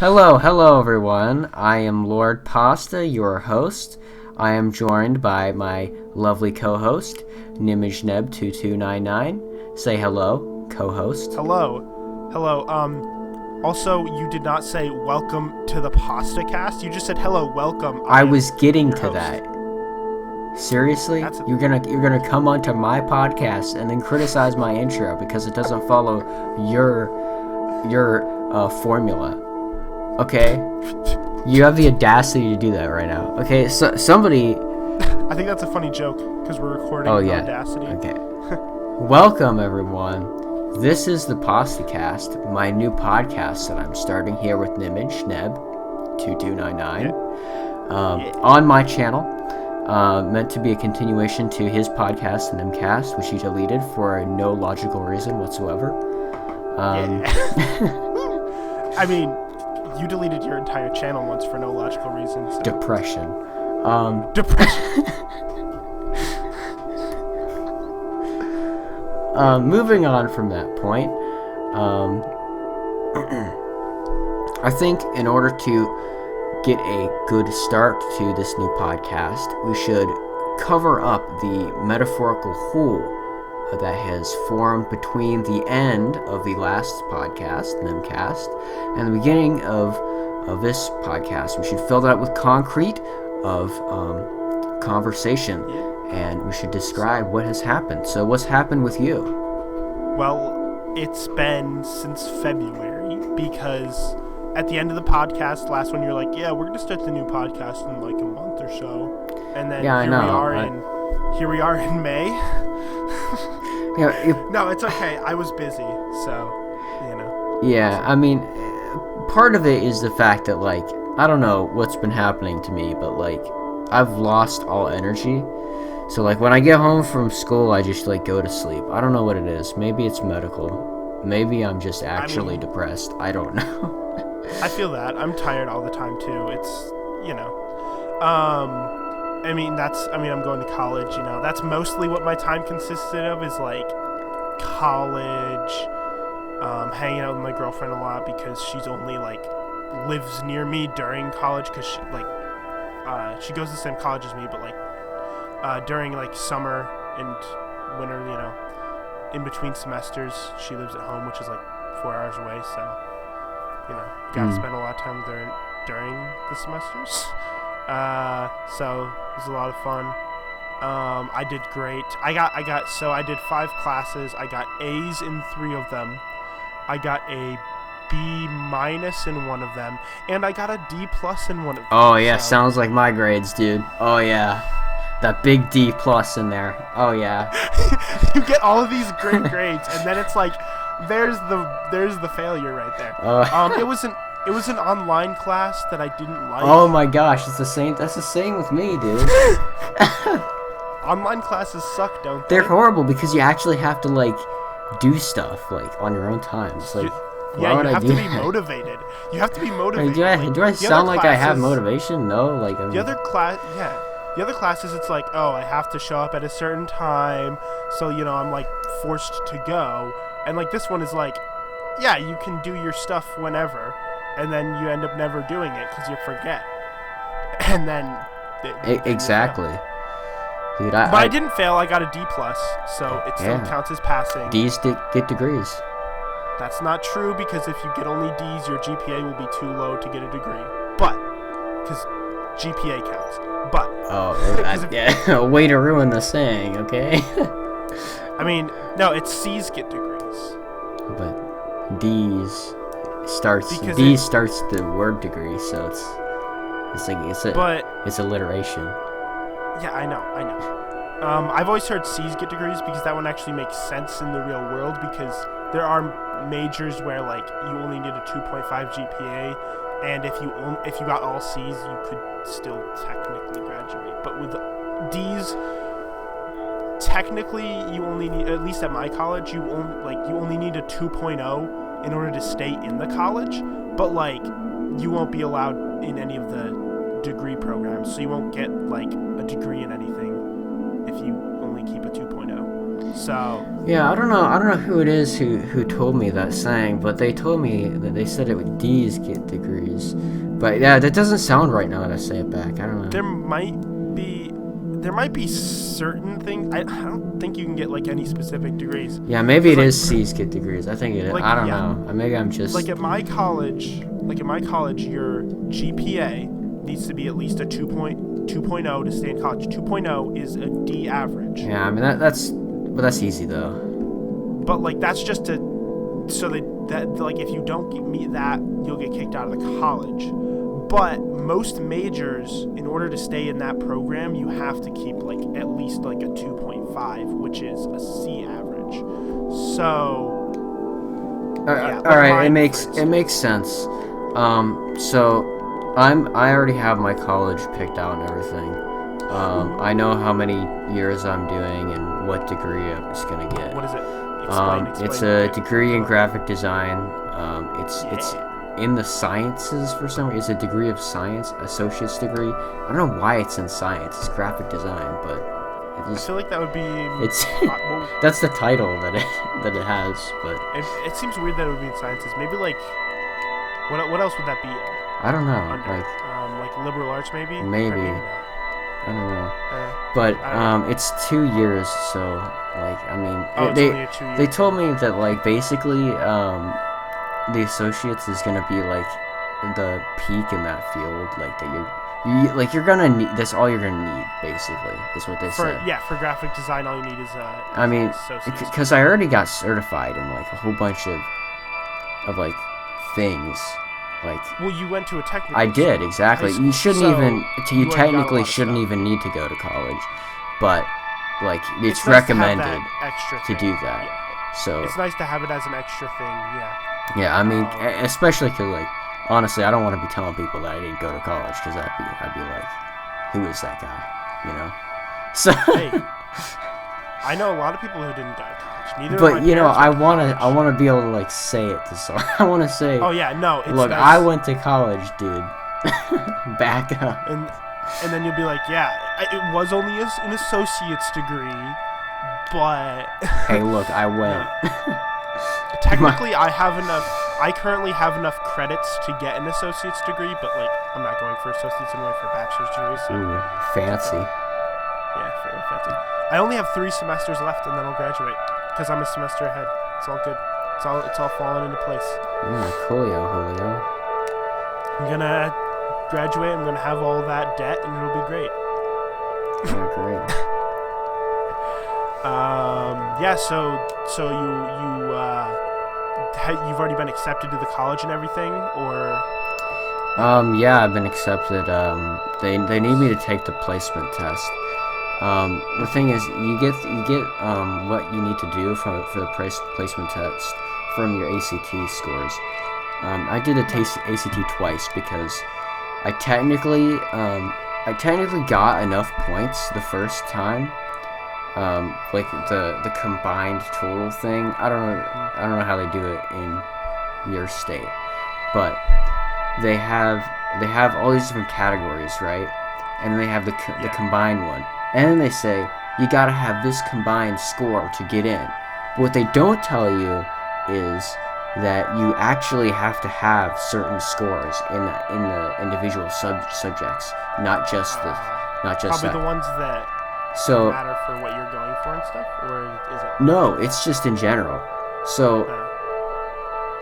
Hello everyone. I am Lord Pasta, your host. I am joined by my lovely co-host, NimijNeb2299. Say hello, co-host. Hello. Also, you did not say welcome to the PastaCast. You just said hello, welcome. I was getting to host. that. Seriously? You're gonna come onto my podcast and then criticize my intro because it doesn't follow your formula. Okay? You have the audacity to do that right now. Okay, so somebody... I think that's a funny joke, because we're recording Audacity. Okay. Welcome, everyone. This is the PastaCast, my new podcast that I'm starting here with NimijNeb2299. On my channel. Meant to be a continuation to his podcast, Nimcast, which he deleted for no logical reason whatsoever. I mean... You deleted your entire channel once for no logical reasons. So. Depression. Moving on from that point, I think in order to get a good start to this new podcast, we should cover up the metaphorical hole that has formed between the end of the last podcast, Nimcast, and the beginning of this podcast. We should fill that with concrete of conversation, and we should describe what has happened. So what's happened with you? Well, it's been since February, because at the end of the podcast, last one, you're like, yeah, we're going to start the new podcast in like a month or so. And then here we are in May. No, it's okay. I was busy, so, you know. Yeah, I mean, part of it is the fact that, like, I don't know what's been happening to me, but, like, I've lost all energy. So, like, when I get home from school, I just, like, go to sleep. I don't know what it is. Maybe it's medical.Maybe I'm just actually depressed. I don't know. I feel that. I'm tired all the time, too. It's, you know. I'm going to college, you know. That's mostly what my time consisted of, is, like, college, hanging out with my girlfriend a lot because she's only, like, lives near me during college because she, like, she goes to the same college as me, but, like, during, like, summer and winter, you know, in between semesters, she lives at home, which is, like, 4 hours away, so, you know, gotta spend a lot of time with her during the semesters. So it was a lot of fun. I did great. I did 5 classes. I got A's in 3 of them. I got a B- in one of them, and I got a D+ in one of them. Oh yeah, so. Sounds like my grades, dude. Oh yeah, that big D+ in there. Oh yeah. You get all of these great grades, and then it's like, there's the failure right there. It was an online class that I didn't like. Oh my gosh, it's the same. That's the same with me, dude. Online classes suck, don't they? They're horrible because you actually have to, like, do stuff, like, on your own time. It's like, you have to be motivated. You have to be motivated. Do I sound like I have motivation? No, like, I mean... The other classes, it's like, oh, I have to show up at a certain time, so, you know, I'm, like, forced to go. And, like, this one is like, yeah, you can do your stuff whenever, and then you end up never doing it because you forget. And then... Exactly. Dude, but I didn't fail. I got a D+, so it still counts as passing. D's get degrees. That's not true, because if you get only D's, your GPA will be too low to get a degree. But, because GPA counts. But... Oh, yeah. Way to ruin the saying, okay? I mean, no, it's C's get degrees. But D's starts the word degree, so it's alliteration. Yeah, I know. I've always heard C's get degrees because that one actually makes sense in the real world, because there are majors where, like, you only need a 2.5 GPA, and if you got all C's, you could still technically graduate. But with D's, technically you only need, at least at my college, you only need a 2.0 in order to stay in the college, but, like, you won't be allowed in any of the degree programs, so you won't get, like, a degree in anything if you only keep a 2.0. So yeah, I don't know who it is who told me that saying, but they told me that they said it would D's get degrees. But yeah, that doesn't sound right now that I say it back. I don't know. there might be certain things. I don't think you can get like any specific degrees. Yeah, maybe it is C's get degrees. I think it is. Like, I don't yeah. know. Maybe I'm just Like at my college, your GPA needs to be at least a 2.0 to stay in college. 2.0 is a D average. Yeah, I mean that's easy though. But like that's just to so that like if you don't meet that, you'll get kicked out of the college. But most majors, in order to stay in that program, you have to keep like at least like a 2.5, which is a C average. So all right, it makes sense. So I already have my college picked out and everything. I know how many years I'm doing and what degree I'm just gonna get. What is it? Explain it's a degree in graphic design. It's in the sciences for some reason. It's a degree of science, associate's degree. I don't know why it's in science. It's graphic design, but I feel like that would be. It's that's the title that it has, but it seems weird that it would be in sciences. Maybe like what else would that be? I don't know. Under? Like liberal arts, maybe. Maybe. I don't know. But it's 2 years, so like I mean they told me that like basically the associates is gonna be like the peak in that field, like that you're gonna need. That's all you're gonna need, basically, is what they said. Yeah, for graphic design, all you need is I mean, because I already got certified in like a whole bunch of like things. Like, well, you went to a technical. I did, exactly. You shouldn't you technically shouldn't even need to go to college, but like it's recommended to do that. Yeah. So it's nice to have it as an extra thing. Yeah. Yeah, I mean, especially because like honestly, I don't want to be telling people that I didn't go to college because I'd be like, who is that guy? You know. So. Hey, I know a lot of people who didn't go to college. Neither. But you know, I wanna be able to like say it to someone. I wanna say. Oh yeah, no. Look, nice. I went to college, dude. Back up. And then you'll be like, yeah, it was only an associate's degree, but. Hey, look, I went. Technically, I currently have enough credits to get an associate's degree, but like I'm not going for associate's, I'm going for a bachelor's degree. So. Ooh, fancy. Yeah, very fancy. I only have 3 semesters left, and then I'll graduate because I'm a semester ahead. It's all good. It's all falling into place. Coolio, Julio. I'm gonna graduate. I'm gonna have all that debt, and it'll be great. Yeah, great. Yeah. So you've already been accepted to the college and everything, or? Yeah, I've been accepted. They need me to take the placement test. The thing is, you get what you need to do for the placement test from your ACT scores. I did the ACT twice because I technically got enough points the first time. Like the combined total thing. I don't know how they do it in your state, but they have all these different categories, right? And they have the combined one. And then they say, you gotta have this combined score to get in. But what they don't tell you is that you actually have to have certain scores in the individual subjects, not just probably that. The ones that matter for what you're going for and stuff, or is it? No, it's just in general. So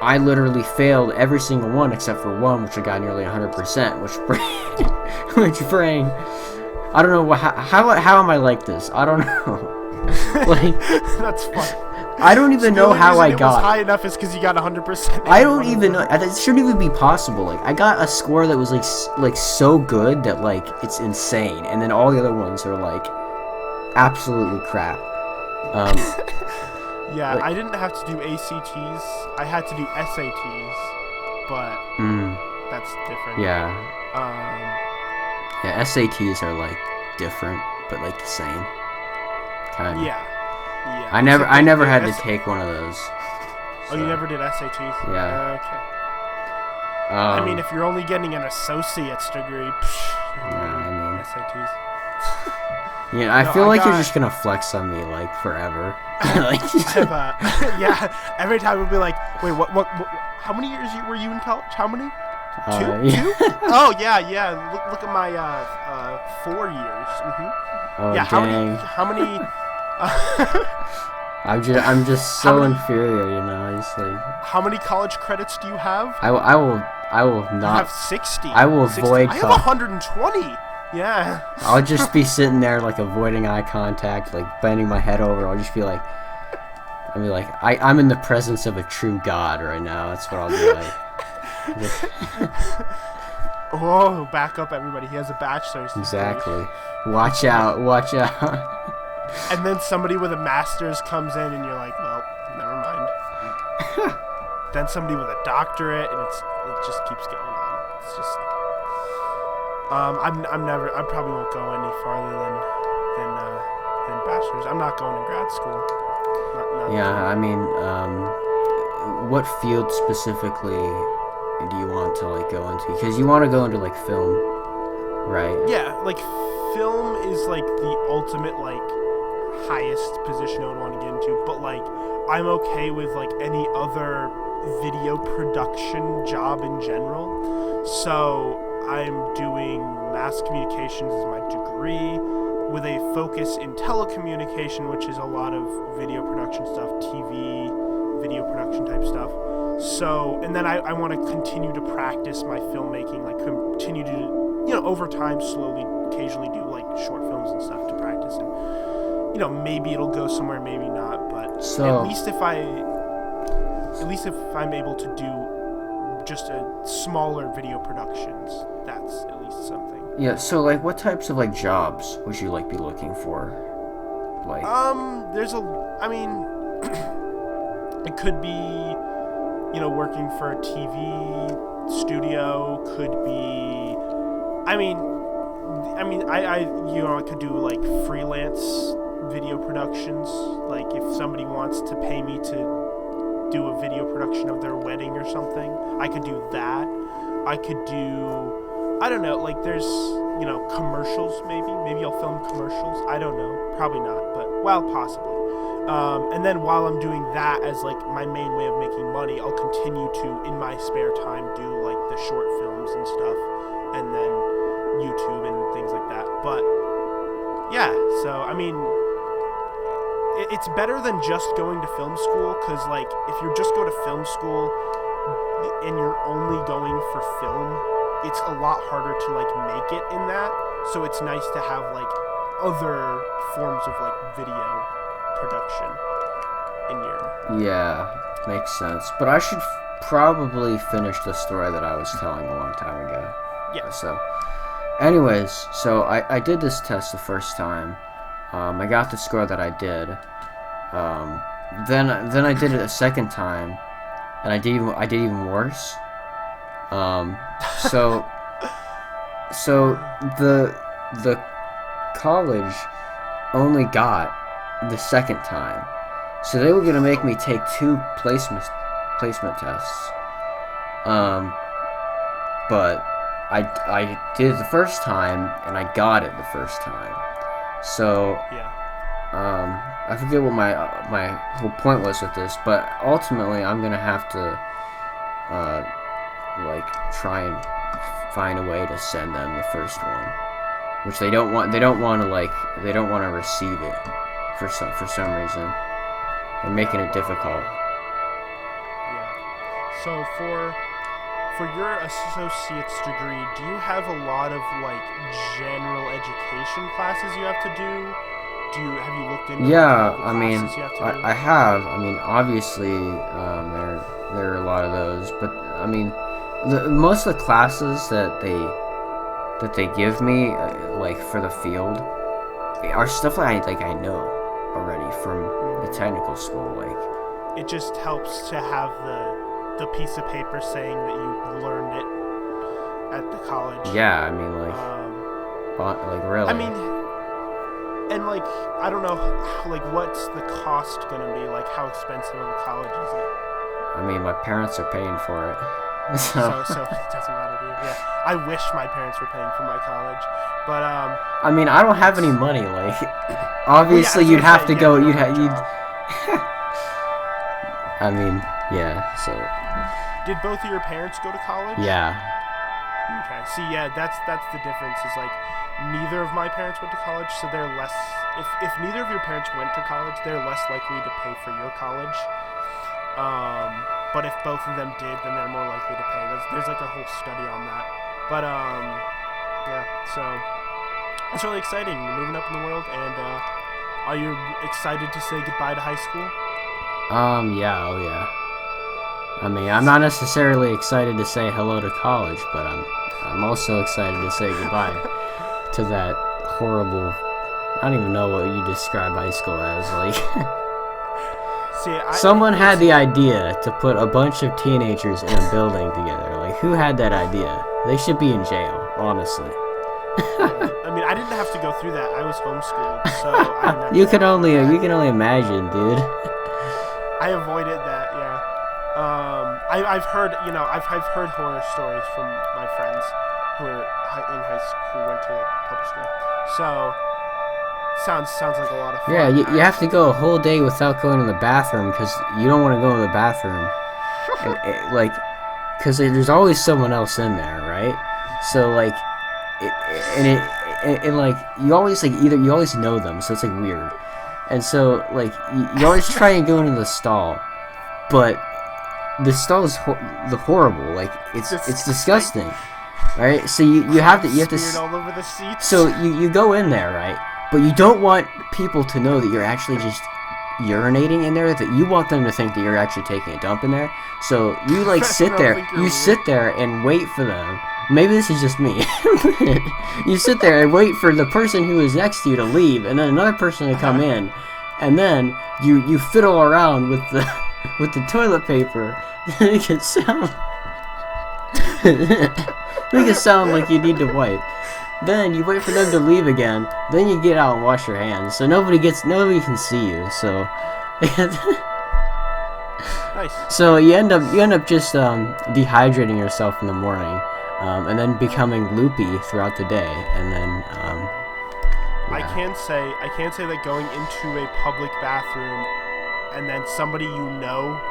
I literally failed every single one except for one, which I got nearly 100%, which brain. I don't know how am I like this? I don't know. Like that's fun. I don't even know how I got. Was high enough is because you got 100%. I don't even know. It shouldn't even be possible. Like I got a score that was like so good that like it's insane, and then all the other ones are like absolutely crap. Yeah, I didn't have to do ACTs. I had to do SATs, but that's different. Yeah. Yeah, SATs are like different, but like the same. Kind of. Yeah. I never had to take one of those. Oh, you never did SATs? Yeah. Okay. I mean, if you're only getting an associate's degree, I mean, SATs. Yeah, I feel like you're just gonna flex on me like forever. Like, yeah. Every time we'll be like, wait, what? How many years were you in college? How many? Two? Yeah. 2? Oh yeah. Look at my 4 years. Oh, yeah. dang. How many? I'm just so inferior, you know. It's like, how many college credits do you have? I will not. I have 60. I will 60. avoid. I have 120. Yeah. I'll just be sitting there like avoiding eye contact, like bending my head over. I'll just be like, I'm in the presence of a true god right now. That's what I'll be like. Oh, back up, everybody. He has a bachelor's degree. Exactly. Watch out. And then somebody with a master's comes in, and you're like, well, never mind. Then somebody with a doctorate, and it just keeps going on. It's just, I probably won't go any farther than bachelor's. I'm not going to grad school. Not Yeah, I mean, what field specifically do you want to like go into? Because you want to go into like film, right? Yeah, like film is like the ultimate like highest position I would want to get into, but like I'm okay with like any other video production job in general. So I'm doing mass communications as my degree with a focus in telecommunication, which is a lot of video production stuff, TV, video production type stuff. So, and then I want to continue to practice my filmmaking, like continue to, over time, slowly, occasionally do like short films and stuff to practice. And, maybe it'll go somewhere, maybe not. But at least if I'm able to do just a smaller video productions, that's at least something. Yeah. So, like, what types of like jobs would you like be looking for? Like, it could be, working for a TV studio, could be, I could do like freelance video productions. Like if somebody wants to pay me to do a video production of their wedding or something, I could do that. I could do, I don't know, like there's, commercials maybe I'll film commercials. I don't know, probably not, but possibly. And then while I'm doing that as like my main way of making money, I'll continue to, in my spare time, do like the short films and stuff, and then YouTube and things like that. But yeah, so it's better than just going to film school, because like if you just go to film school and you're only going for film, it's a lot harder to like make it in that. So it's nice to have like other forms of like video production in your... Yeah, makes sense. But I should probably finish the story that I was telling a long time ago. Yeah. So, anyways, so I did this test the first time. I got the score that I did. Then I did it a second time, and I did even worse. So the college only got the second time, so they were gonna make me take 2 placement tests. But I did it the first time and I got it the first time. So yeah. I forget what my whole point was with this, but ultimately I'm gonna have to try and find a way to send them the first one, which they don't want to receive it for some reason. They're making it difficult. Yeah. So for your associate's degree, do you have a lot of like general education classes you have to do? Have you looked into Yeah, all the classes you have to do? I have. Obviously, there are a lot of those, but most of the classes that they give me, like for the field, are stuff that I know already from the technical school. Like, it just helps to have the piece of paper saying that you learned it at the college. Yeah, really. And like, I don't know, like, what's the cost gonna be? Like, how expensive of a college is it? My parents are paying for it. So it doesn't matter to you. Yeah, I wish my parents were paying for my college. But I mean, I don't have any money. Like, obviously, you'd have to go. You'd have. I mean, yeah. So. Did both of your parents go to college? Yeah. Okay. See, yeah, that's the difference. Is like neither of my parents went to college, so they're less. If neither of your parents went to college, they're less likely to pay for your college. But if both of them did, then they're more likely to pay. There's like a whole study on that. But yeah. So it's really exciting. You're moving up in the world, and are you excited to say goodbye to high school? Yeah. Oh, yeah. I mean, I'm not necessarily excited to say hello to college, but I'm also excited to say goodbye to that horrible. I don't even know what you describe high school as. Like, someone had the idea to put a bunch of teenagers in a building together. Like, who had that idea? They should be in jail, honestly. I mean, I didn't have to go through that. I was homeschooled, so I didn't have you can only imagine, dude. I avoided that. Yeah. I've heard heard horror stories from my friends who are in high school who went to public school. So sounds like a lot of fun. Yeah, you have to go a whole day without going to the bathroom because you don't want to go to the bathroom, because there's always someone else in there, right? So like, you always you always know them, so it's like weird, and so like you always try and go into the stall, but the stall is horrible. Like it's disgusting, right? So you have to all over the seats. So you go in there, right? But you don't want people to know that you're actually just urinating in there. That you want them to think that you're actually taking a dump in there. So you sit there. You sit there and wait for them. Maybe this is just me. You sit there and wait for the person who is next to you to leave, and then another person to come in, and then you fiddle around with the toilet paper. Make it sound like you need to wipe. Then you wait for them to leave again. Then you get out and wash your hands, so nobody can see you. So, nice. So you end up just dehydrating yourself in the morning, and then becoming loopy throughout the day, and then. Yeah. I can't say that going into a public bathroom and then somebody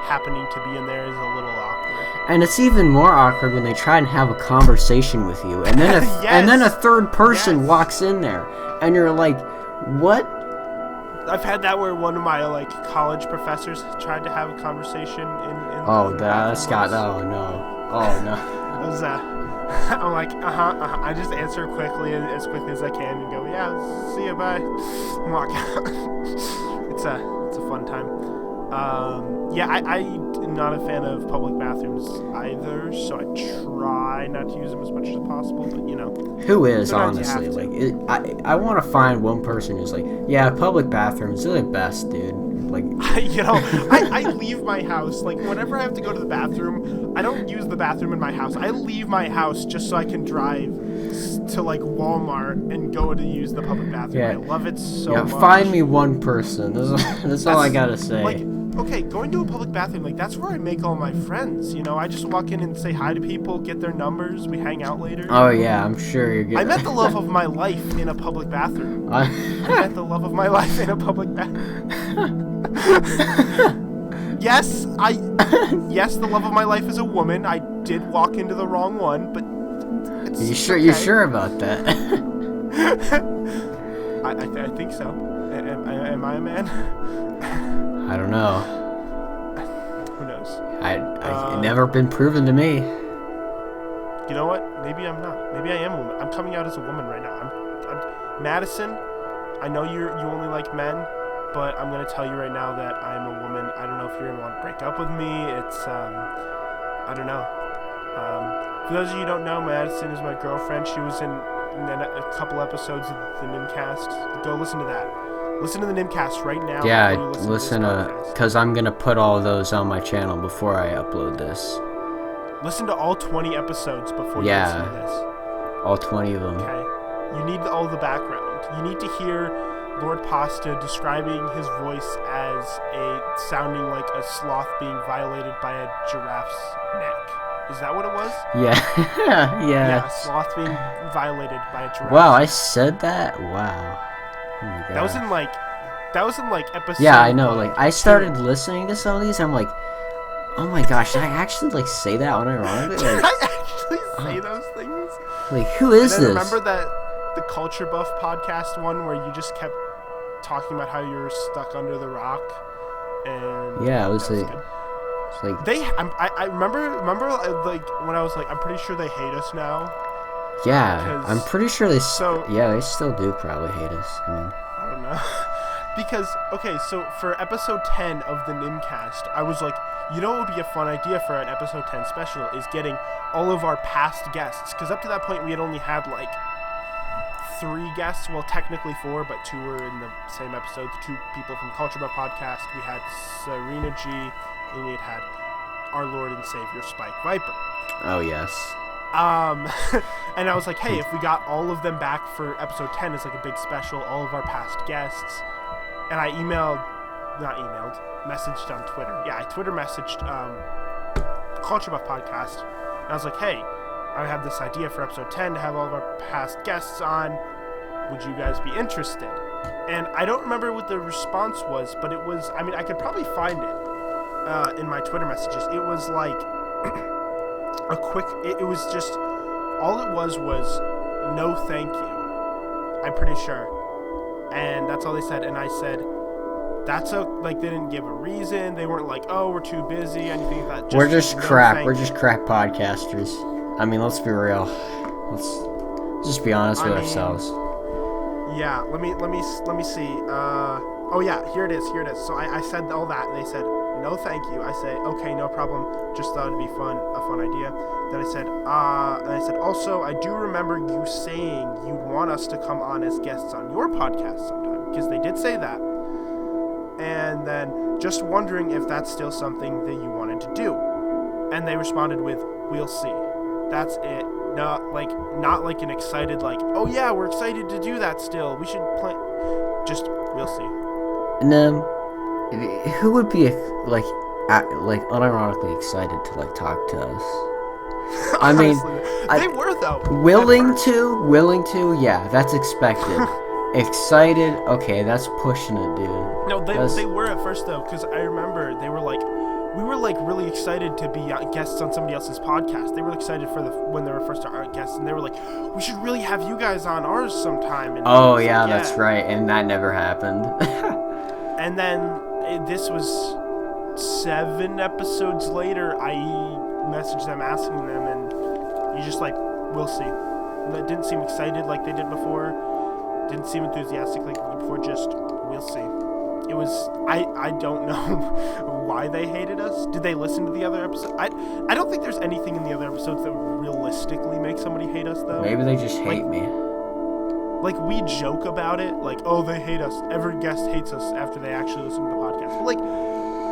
happening to be in there is a little awkward. And it's even more awkward when they try and have a conversation with you, and then a third person walks in there, and you're like, what? I've had that where one of my college professors tried to have a conversation in Oh, that's got oh no. Oh no. It was I'm like, I just answer quickly as I can and go, yeah, see you, bye. And walk out. It's a fun time. Yeah, I'm not a fan of public bathrooms either, so I try not to use them as much as possible, but Who is, honestly? I want to find one person who's like, yeah, public bathrooms are the best, dude. Like, I leave my house, whenever I have to go to the bathroom, I don't use the bathroom in my house. I leave my house just so I can drive to Walmart and go to use the public bathroom. Yeah. I love it so much. Find me one person. That's all I gotta say. Okay, going to a public bathroom, that's where I make all my friends. I just walk in and say hi to people, get their numbers, we hang out later. Oh yeah, I'm sure you're good. I met the love of my life in a public bathroom. I met the love of my life in a public bathroom. Yes, the love of my life is a woman. I did walk into the wrong one, but you sure about that? I think so. Am I a man? I don't know. Who knows? It's never been proven to me. You know what? Maybe I'm not. Maybe I am a woman. I'm coming out as a woman right now. I'm Madison. I know you only like men, but I'm gonna tell you right now that I'm a woman. I don't know if you're gonna want to break up with me. It's I don't know. For those of you who don't know, Madison is my girlfriend. She was in a couple episodes of the Nimcast. Go listen to that. Listen to the Nimcast right now. Yeah, listen because I'm gonna put all of those on my channel before I upload this. Listen to all 20 episodes before you listen to this. All 20 of them. Okay. You need all the background. You need to hear Lord Pasta describing his voice as sounding like a sloth being violated by a giraffe's neck. Is that what it was? Yeah. Yeah, sloth being violated by a giraffe. Wow, I said that? Wow. Oh my god. That was in like episode. Yeah, I know. Like, I started 2. listening to some of these, I'm like, oh my gosh, did I actually, like, say that unironically? Did Like, I actually say those things? like, who is and then this? Remember that the Culture Buff podcast one where you just kept talking about how you're stuck under the rock? And Yeah, it was like... good. It's like... I remember like when I was like, I'm pretty sure they hate us now. Yeah, I'm pretty sure they... Yeah, they still do probably hate us. I mean... I don't know. Because, okay, so for episode 10 of the Nimcast, I was like, you know what would be a fun idea for an episode 10 special is getting all of our past guests. Because up to that point, we had only had, like, 3 guests. Well, technically 4, but 2 were in the same episode. The 2 people from Culture Buff Podcast. We had Serena G, and we had our Lord and Savior, Spike Viper. Oh, yes. And I was like, hey, if we got all of them back for episode 10 as like a big special, all of our past guests, and I messaged on Twitter. Yeah, I Twitter messaged Culture Buff Podcast, and I was like, hey, I have this idea for episode 10 to have all of our past guests on. Would you guys be interested? And I don't remember what the response was, but it was, I mean, I could probably find it in my Twitter messages. It was like it was just, all it was no thank you, I'm pretty sure. And that's all they said. And I said, like, they didn't give a reason. They weren't like, oh, we're too busy, anything like that. We're just crap. We're just crap podcasters. I mean, let's be real. Let's just be honest with ourselves. Yeah, let me see. Oh yeah, here it is. So I said all that, and they said, no thank you. I say, okay, no problem. Just thought it'd be a fun idea. Then I said, also, I do remember you saying you'd want us to come on as guests on your podcast sometime, because they did say that. And then, just wondering if that's still something that you wanted to do. And they responded with, we'll see. That's it. Not like an excited, like, oh yeah, we're excited to do that still. We should play. Just, we'll see. And who would be like unironically excited to like talk to us? I mean, honestly, they were though. Willing to, yeah, that's expected. Excited, okay, that's pushing it, dude. No, they were at first though, because I remember they were like, we were like really excited to be guests on somebody else's podcast. They were excited for when they were first our guests, and they were like, we should really have you guys on ours sometime. And oh yeah, like, that's right, and that never happened. And then this was 7 episodes later. I messaged them asking them, and you just like, we'll see. That didn't seem excited like they did before. Didn't seem enthusiastic like before. Just, we'll see. It was, I don't know why they hated us. Did they listen to the other episodes? I don't think there's anything in the other episodes that would realistically make somebody hate us, though. Maybe they just hate me. Like, we joke about it, like, oh, they hate us. Every guest hates us after they actually listen to the podcast. But, like,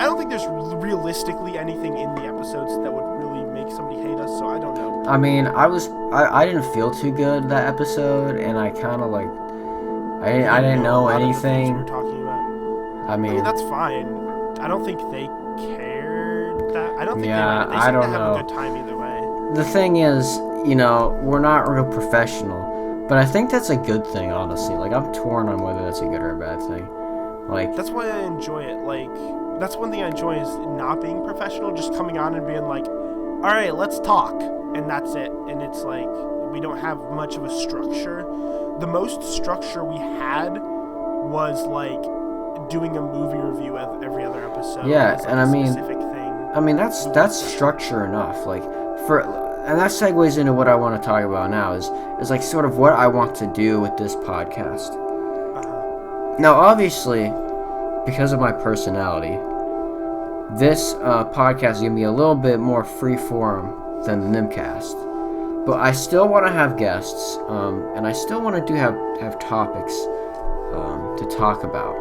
I don't think there's realistically anything in the episodes that would really make somebody hate us, so I don't know. I mean, I didn't feel too good that episode, and I kind of, like, I didn't know anything. We were talking about. I mean, that's fine. I don't think they cared that. I don't think yeah, they I don't seem to know. have a good time either way. The thing is, you know, we're not real professional, but I think that's a good thing, honestly. Like, I'm torn on whether that's a good or a bad thing. Like, that's why I enjoy it. Like, that's one thing I enjoy is not being professional, just coming on and being like, all right, let's talk, and that's it. And it's like, we don't have much of a structure. The most structure we had was like doing a movie review of every other episode. Yeah, as, like, and a I mean, specific thing. I mean that's structure enough. Like, and that segues into what I want to talk about now is like sort of what I want to do with this podcast. Now, obviously, because of my personality, this podcast is gonna be a little bit more free form than the Nimcast. But I still want to have guests, and I still want to have topics to talk about.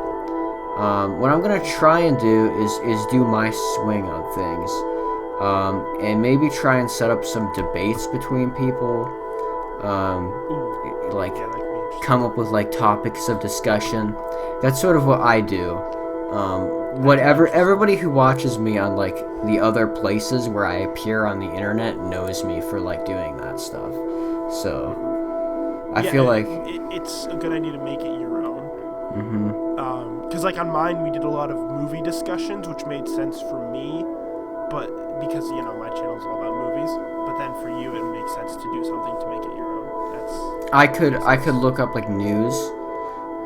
What I'm gonna try and do is do my swing on things, and maybe try and set up some debates between people, come up with like topics of discussion. That's sort of what I do. whatever, everybody who watches me on like the other places where I appear on the internet knows me for like doing that stuff. So I feel like it's a good idea to make it your own. Mm-hmm. Because like on mine, we did a lot of movie discussions, which made sense for me, but because my channel's all about movies. But then for you, it makes sense to do something to make it your own. I could look up like news,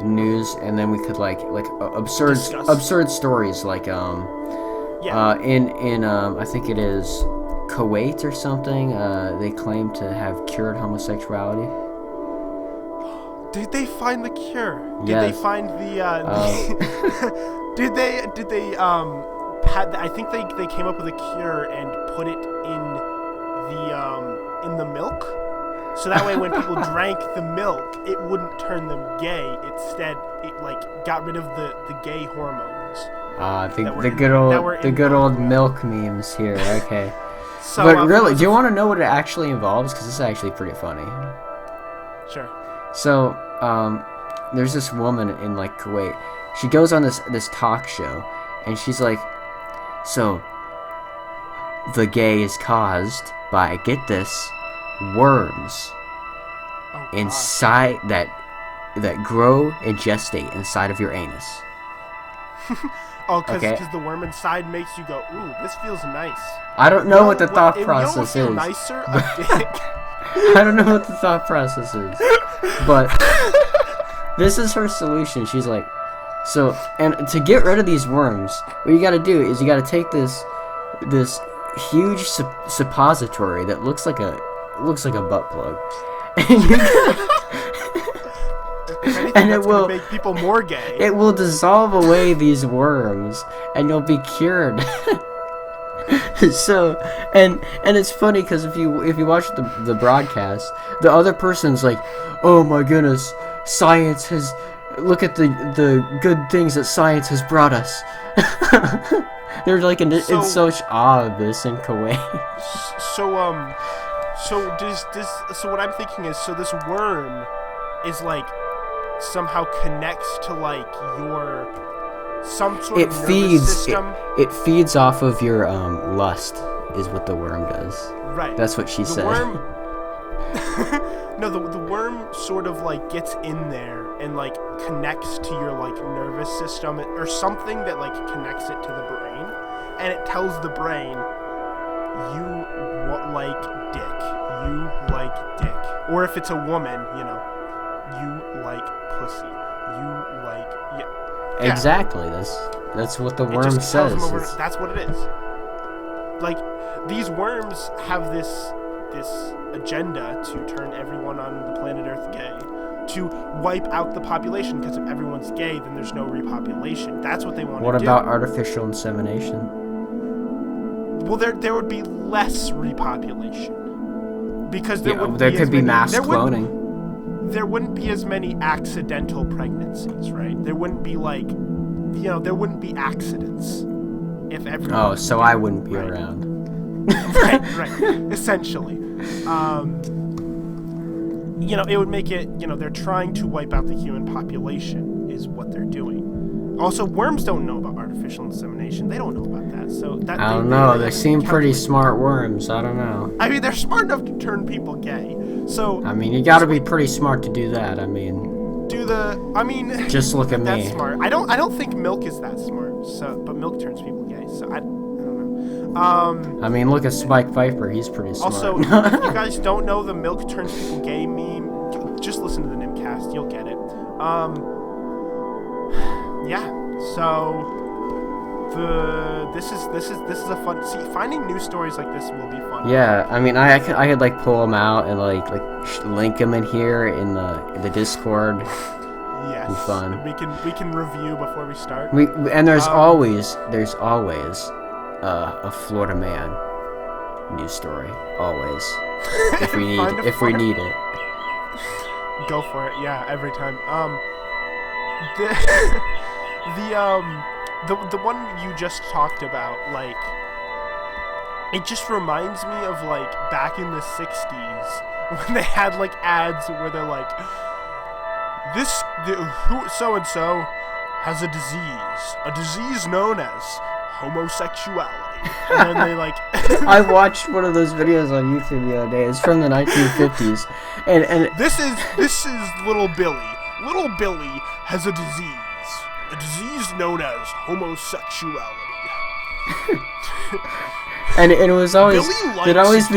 and then we could like absurd stories like in I think it is Kuwait or something. They claim to have cured homosexuality. Did they find the cure? Did Yes. they find the did they I think they came up with a cure and put it in the milk, so that way when people drank the milk, it wouldn't turn them gay. Instead, it like got rid of the gay hormones. The good old milk memes here. Okay. So, but really, do you want to know what it actually involves? Because it's actually pretty funny. Sure. So, there's this woman in like Kuwait. She goes on this talk show, and she's like, so the gay is caused by, get this, worms inside that grow and gestate inside of your anus. Oh, because the worm inside makes you go, ooh, this feels nice. I don't know what the thought process feel is. Nicer, a dick. I don't know what the thought process is, but this is her solution. She's like, so, and to get rid of these worms, what you got to do is you got to take this huge suppository that looks like a butt plug, and you and it will make people more gay. It will dissolve away these worms, and you'll be cured. So, and it's funny because if you watch the broadcast, the other person's like, oh my goodness, science has, look at the good things that science has brought us. They're like in such awe of this in Kuwait. So what I'm thinking is, so this worm is like somehow connects to like your some sort of nervous system. It feeds off of your lust, is what the worm does. Right. That's what she said. No, the worm sort of like gets in there and like connects to your like nervous system or something that like connects it to the brain, and it tells the brain, you like dick, you like dick, or if it's a woman, you like pussy, you like Exactly. That's what the worm says. That's what it is. Like, these worms have this agenda to turn everyone on the planet Earth gay, to wipe out the population, because if everyone's gay, then there's no repopulation. That's what they want to do. What about artificial insemination? Well, there would be less repopulation, because there could be mass cloning. There wouldn't be as many accidental pregnancies, right? There wouldn't be there wouldn't be accidents if everyone. Oh, so I wouldn't be around. right. Essentially, it would make it. They're trying to wipe out the human population, is what they're doing. Also, worms don't know about artificial insemination. They don't know about that. So that I don't know. They seem pretty smart worms. I don't know. I mean, they're smart enough to turn people gay. So I mean, you got to be pretty smart to do that. I mean, just look at me. That's smart. I don't think milk is that smart. So, but milk turns people gay. So I don't know. I mean, look at Spike Viper. He's pretty smart. Also, if you guys don't know the milk turns people gay meme, just listen to the Nimcast. You'll get it. Yeah. So this is a fun. See, finding news stories like this will be fun. Yeah, I mean, I could like pull them out and like link them in here in the Discord. Yes. Be fun. We can review before we start. And there's always a Florida man news story, always. If we need it. Go for it. Yeah, every time. The one you just talked about, like, it just reminds me of like back in the 60s when they had like ads where they're like, so and so has a disease known as homosexuality. And then they like... I watched one of those videos on YouTube the other day. It's from the 1950s. And This is little Billy. Little Billy has a disease known as homosexuality. and it was always... Billy They'd likes-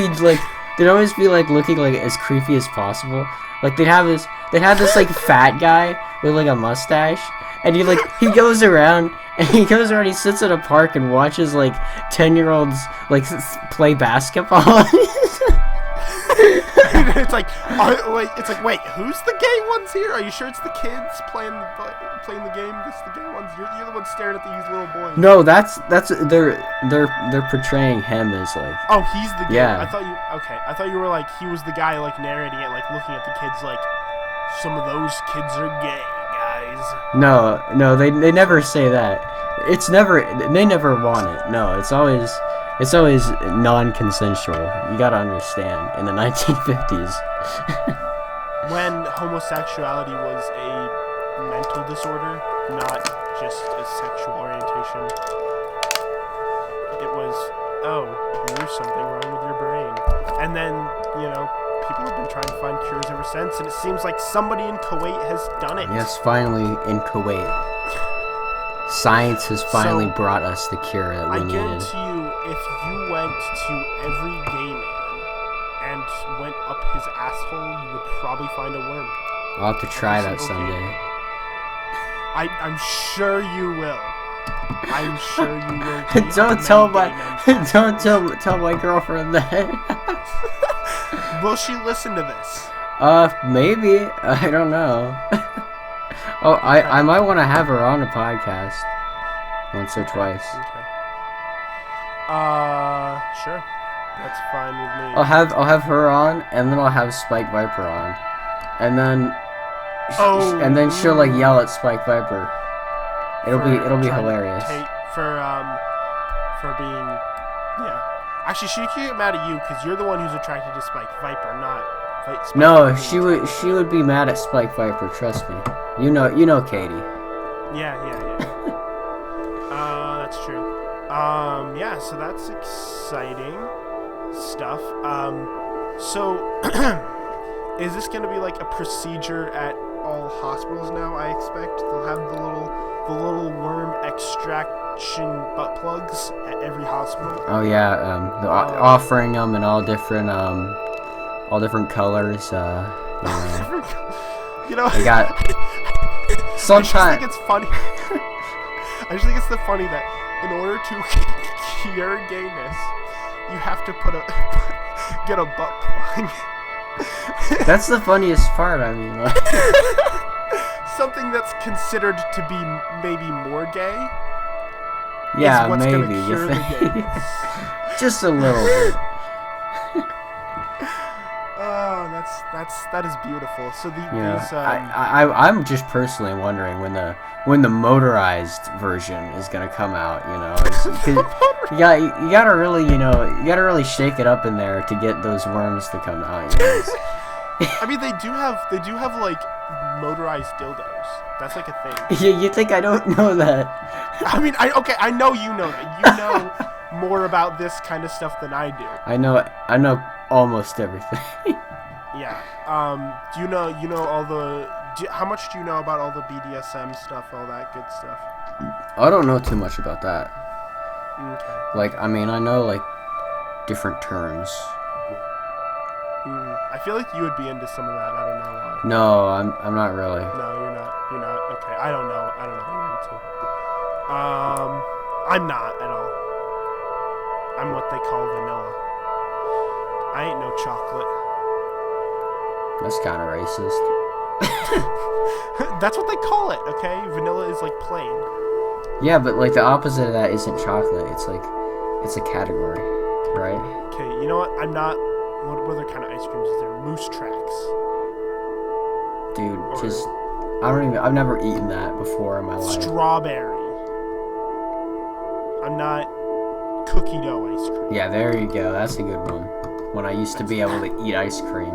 always be like looking like as creepy as possible. Like they'd have this like fat guy with like a mustache, and he goes around, he sits at a park and watches like 10-year-olds like play basketball. It's like, wait, who's the gay ones here? Are you sure it's the kids playing the game? This the gay ones? You're the one staring at these little boys. No, that's they're portraying him as like. Oh, he's the gay. Yeah. I thought you were like he was the guy like narrating it, like looking at the kids like some of those kids are gay, guys. No, they never say that. They never want it. No, it's always non-consensual. You gotta understand, in the 1950s. When homosexuality was a mental disorder, not just a sexual orientation. It was, oh, there's something wrong with your brain. And then, people have been trying to find cures ever since, and it seems like somebody in Kuwait has done it. Yes, finally in Kuwait. Science has finally brought us the cure that we needed. I guarantee you, if you went to every gay man and went up his asshole, you would probably find a worm. I'll have to try that someday. I'm sure you will. I'm sure you will. Don't tell my girlfriend that. Will she listen to this? Maybe. I don't know. Oh, I might want to have her on a podcast once or twice. Okay. Sure. That's fine with me. I'll have her on, and then I'll have Spike Viper on, and then she'll like yell at Spike Viper. It'll be hilarious. For being, yeah. Actually, she could get mad at you because you're the one who's attracted to Spike Viper, not Spike. No, she would be mad at Spike Viper. Trust me. You know Katie. Yeah. That's true. Yeah. So that's exciting stuff. So is this gonna be like a procedure at all hospitals now? I expect they'll have the little worm extraction butt plugs at every hospital. Oh yeah, offering them in all different colors. They got. Sometimes I just think it's funny. I just think it's funny that in order to cure gayness, you have to get a butt plug. That's the funniest part. I mean, like. Something that's considered to be maybe more gay. Yeah, is what's maybe. Gonna cure the gayness. Just a little bit. Oh, that is beautiful. So I'm just personally wondering when the motorized version is gonna come out. You gotta really shake it up in there to get those worms to come out. I mean, they do have like motorized dildos. That's like a thing. Yeah, you think I don't know that? I mean, I know you know that. You know more about this kind of stuff than I do. I know almost everything. Yeah. Do you know all the? How much do you know about all the BDSM stuff, all that good stuff? I don't know too much about that. Okay. Like, I mean, I know like different terms. I feel like you would be into some of that. I don't know why. No, I'm not really. No, you're not. You're not. Okay. I don't know what you're into. I'm not at all. I'm what they call vanilla. I ain't no chocolate. That's kind of racist. That's what they call it, okay? Vanilla is like plain. Yeah, but like the opposite of that isn't chocolate. It's like, it's a category, right? Okay, you know what? I'm not. What other kind of ice creams is there? Moose Tracks. Dude, I've never eaten that before in my life. Strawberry. I'm not cookie dough ice cream. Yeah, there you go. That's a good one. When I used to be able to eat ice cream.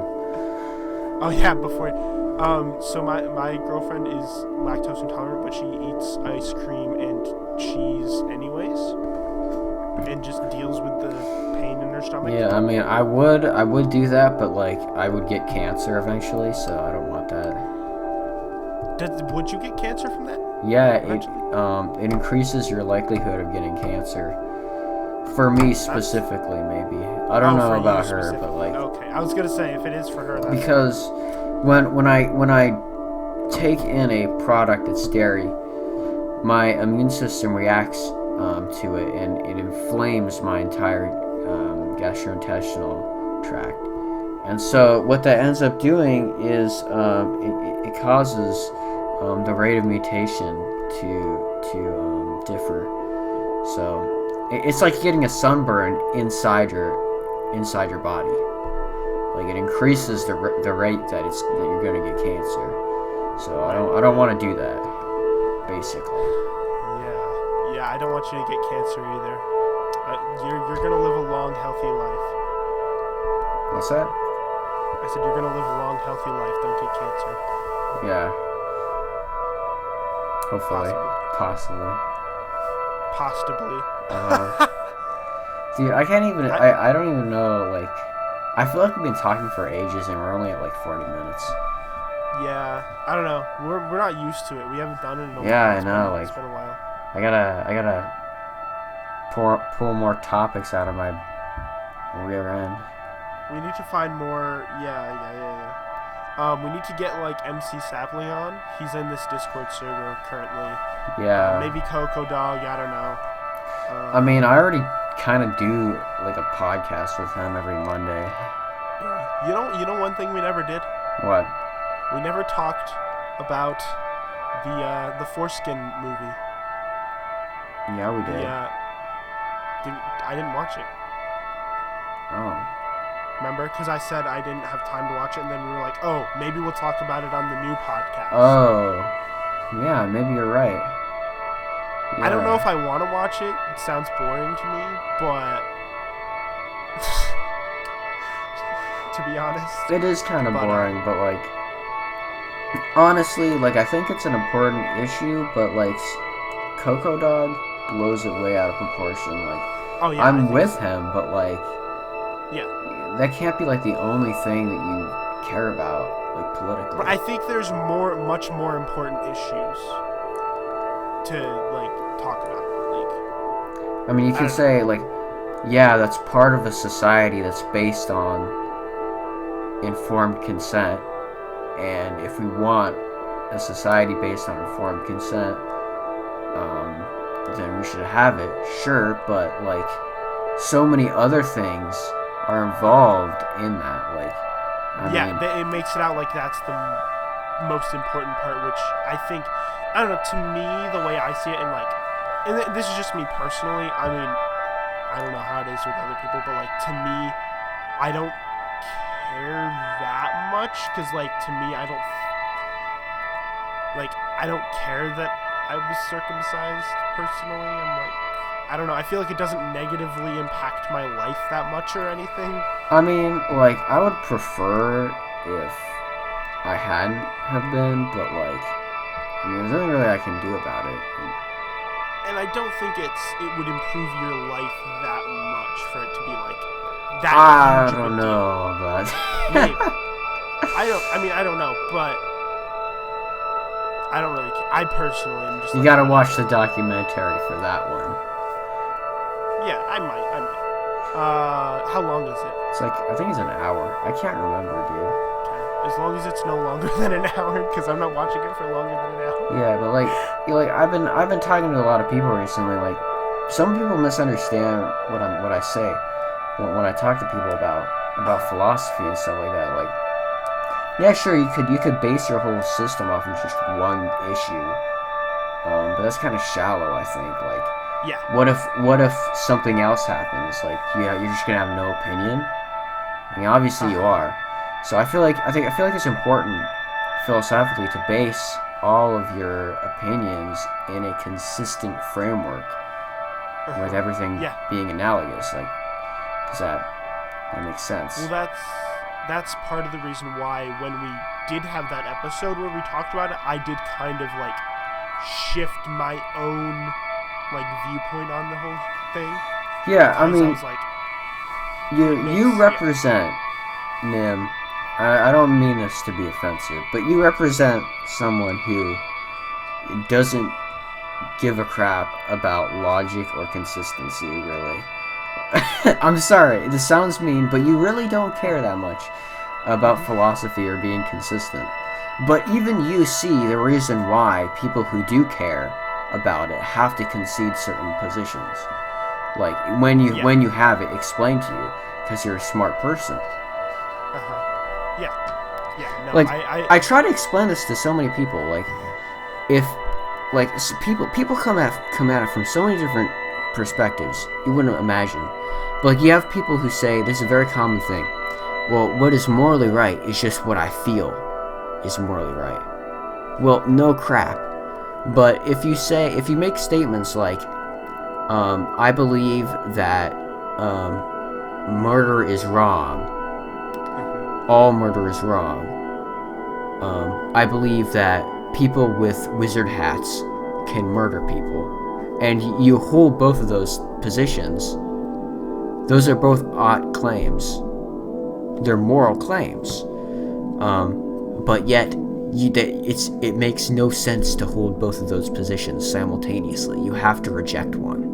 Oh yeah, before So my girlfriend is lactose intolerant, but she eats ice cream and cheese anyways, and just deals with the pain in her stomach. Yeah, I mean, I would do that, but like, I would get cancer eventually, so I don't want that. Would you get cancer from that? Yeah, it increases your likelihood of getting cancer. For me specifically, maybe. I don't know about her, but like. Okay, I was gonna say if it is for her, that's because when I take in a product that's dairy, my immune system reacts to it, and it inflames my entire gastrointestinal tract. And so what that ends up doing is it causes the rate of mutation to differ. So it's like getting a sunburn inside your body. Like, it increases the rate that you're gonna get cancer. So I don't want to do that. Basically. Yeah, I don't want you to get cancer either. You're gonna live a long, healthy life. What's that? I said you're gonna live a long, healthy life. Don't get cancer. Yeah. Hopefully. Possibly. Dude, I can't even. I don't even know. Like, I feel like we've been talking for ages, and we're only at like 40 minutes. Yeah, I don't know. We're not used to it. We haven't done it in a while. Yeah, I know. It's been a while. I gotta pull more topics out of my rear end. We need to find more. Yeah. We need to get like MC Sapling on. He's in this Discord server currently. Yeah. Maybe Coco Dog. I don't know. I mean, I already kind of do like a podcast with him every Monday. Yeah. You know one thing we never did? What? We never talked about the Foreskin movie. Yeah, we did. I didn't watch it. Oh. Remember? Because I said I didn't have time to watch it, and then we were like, oh, maybe we'll talk about it on the new podcast. Oh. Yeah, maybe you're right. Yeah. I don't know if I want to watch it. It sounds boring to me, but to be honest, it is kind of boring. But like, honestly, like, I think it's an important issue. But like, Coco Dog blows it way out of proportion. Like, oh yeah, I'm with him, but like, yeah, that can't be like the only thing that you care about, like, politically. But I think there's much more important issues to like talk about. Like, I mean, you can say like, yeah, that's part of a society that's based on informed consent, and if we want a society based on informed consent, then we should have it, sure, but like, so many other things are involved in that. Like, I mean, it makes it out like that's the most important part, which I think, I don't know, to me, the way I see it, and this is just me personally, I mean, I don't know how it is with other people, but like, to me, I don't care that much, because like, to me, I don't care that I was circumcised personally. I'm like, I don't know, I feel like it doesn't negatively impact my life that much or anything. I mean, like, I would prefer if I hadn't have been, but like, I mean, there's nothing really I can do about it. And I don't think it would improve your life that much for it to be like that. I don't know, but maybe. I don't know, but I don't really care. I personally am just. You gotta watch the documentary for that one. Yeah, I might. How long is it? It's like, I think it's an hour. I can't remember, dude. Okay. As long as it's no longer than an hour, because I'm not watching it for longer than an hour. Yeah, but like I've been talking to a lot of people recently. Like, some people misunderstand what I say when I talk to people about philosophy and stuff like that. Like, yeah, sure, you could base your whole system off of just one issue, but that's kind of shallow, I think. Like, yeah. What if something else happens? Like, yeah, you're just gonna have no opinion. I mean, obviously you are. So I feel like it's important philosophically to base all of your opinions in a consistent framework, with everything being analogous. Like, does that make sense? Well, that's part of the reason why when we did have that episode where we talked about it, I did kind of like shift my own like viewpoint on the whole thing. Yeah, I I mean, was like, you represent, Nim. I don't mean this to be offensive, but you represent someone who doesn't give a crap about logic or consistency, really. I'm sorry, this sounds mean, but you really don't care that much about philosophy or being consistent. But even you see the reason why people who do care about it have to concede certain positions. Like when you have it explained to you, because you're a smart person. Yeah. No, Like I try to explain this to so many people. Like if like people come at it from so many different perspectives you wouldn't imagine. But like, you have people who say this is a very common thing. Well, what is morally right is just what I feel is morally right. Well, no crap. But if you make statements like, I believe that murder is wrong. All murder is wrong. I believe that people with wizard hats can murder people. And you hold both of those positions. Those are both odd claims. They're moral claims. But yet, it makes no sense to hold both of those positions simultaneously. You have to reject one.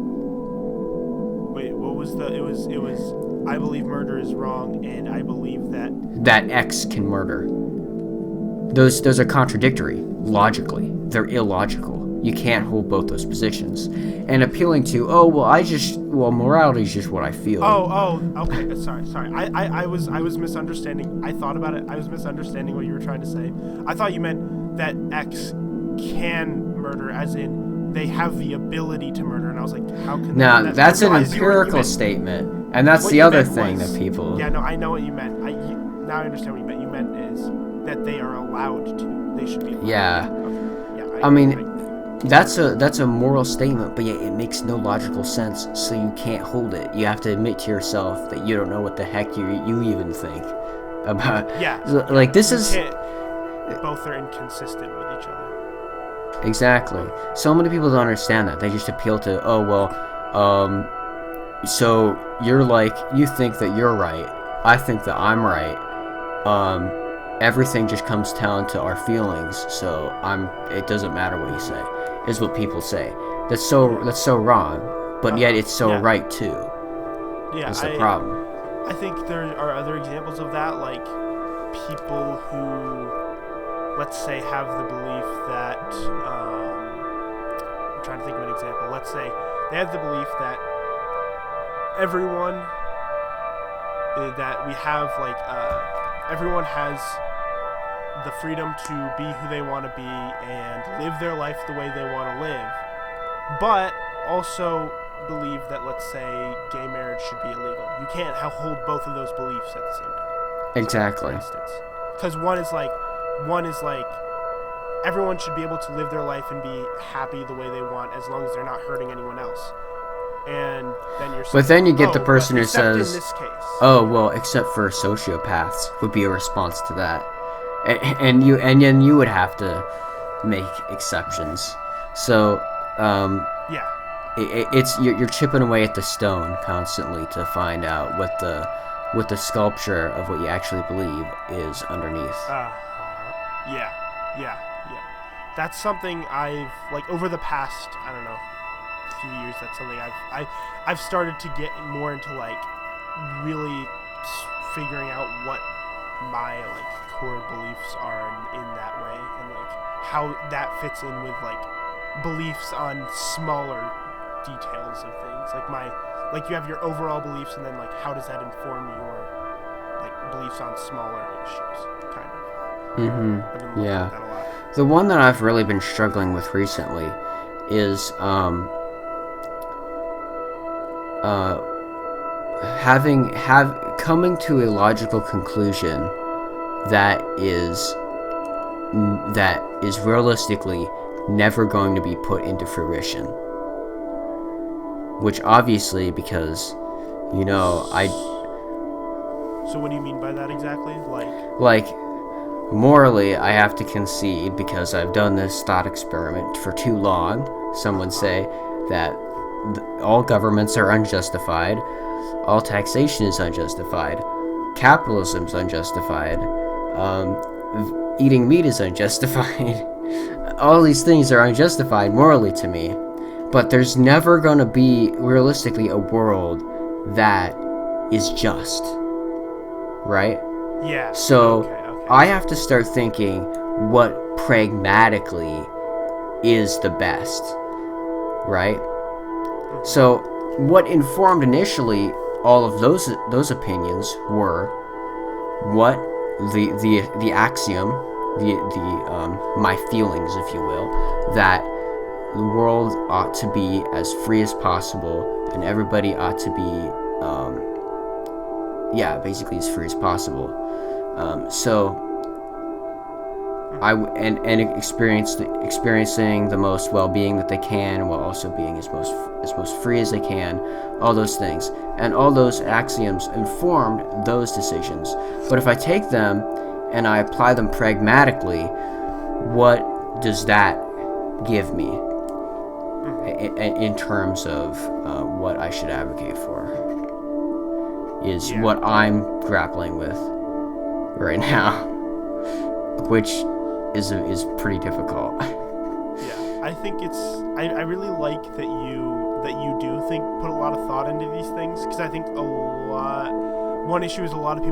Wait, what was it was I believe murder is wrong, and I believe that X can murder. Those are contradictory logically. They're illogical. You can't hold both those positions. And appealing to, morality is just what I feel. Okay. Sorry. I was misunderstanding. I thought about it. I was misunderstanding what you were trying to say. I thought you meant that X can murder, as in they have the ability to murder. And I was like, how can? Now that's an empirical statement, and that's the other thing that people. Yeah, no, I know what you meant. Now I understand what you meant. You meant is that they are allowed to. They should be allowed. Yeah. Okay. Yeah. I mean. That's a moral statement, but yet it makes no logical sense, so you can't hold it. You have to admit to yourself that you don't know what the heck you even think about. Yeah. Like, this is... Both are inconsistent with each other. Exactly. So many people don't understand that. They just appeal to, so you're like, you think that you're right. I think that I'm right. Everything just comes down to our feelings, so it doesn't matter what you say, is what people say. That's so wrong, but yet it's so right too. Yeah, that's the problem. I think there are other examples of that, like people who, let's say, have the belief that, I'm trying to think of an example. Let's say they have the belief that everyone has the freedom to be who they want to be and live their life the way they want to live, but also believe that, let's say, gay marriage should be illegal. You can't hold both of those beliefs at the same time. Exactly. For instance, because one is like everyone should be able to live their life and be happy the way they want as long as they're not hurting anyone else. And then you're saying, but then you get the person who says, in this case, "Oh, well, except for sociopaths," would be a response to that, and then you would have to make exceptions. So, it's you're chipping away at the stone constantly to find out what the sculpture of what you actually believe is underneath. Yeah. That's something I've, like, over the past, I don't know, few years, that's something I've started to get more into, like, really figuring out what my, like, core beliefs are in that way, and, like, how that fits in with, like, beliefs on smaller details of things. Like you have your overall beliefs, and then, like, how does that inform your, like, beliefs on smaller issues, kind of. I've been looking at that a lot. The one that I've really been struggling with recently is coming to a logical conclusion that is realistically never going to be put into fruition. Which obviously, because So what do you mean by that exactly? Like morally, I have to concede, because I've done this thought experiment for too long. Some would say that all governments are unjustified, all taxation is unjustified, capitalism is unjustified, eating meat is unjustified. All these things are unjustified morally to me, but there's never going to be, realistically, a world that is just, right? Yeah. So Okay. I have to start thinking what pragmatically is the best, right? So what informed initially all of those opinions were what the axiom, my feelings, if you will, that the world ought to be as free as possible, and everybody ought to be basically as free as possible. So experiencing the most well-being that they can, while also being as most free as they can, all those things, and all those axioms informed those decisions. But if I take them and I apply them pragmatically, what does that give me in terms of what I should advocate for? Is what I'm grappling with right now, which is pretty difficult. Yeah, I think I really like that you do put a lot of thought into these things, because I think one issue is most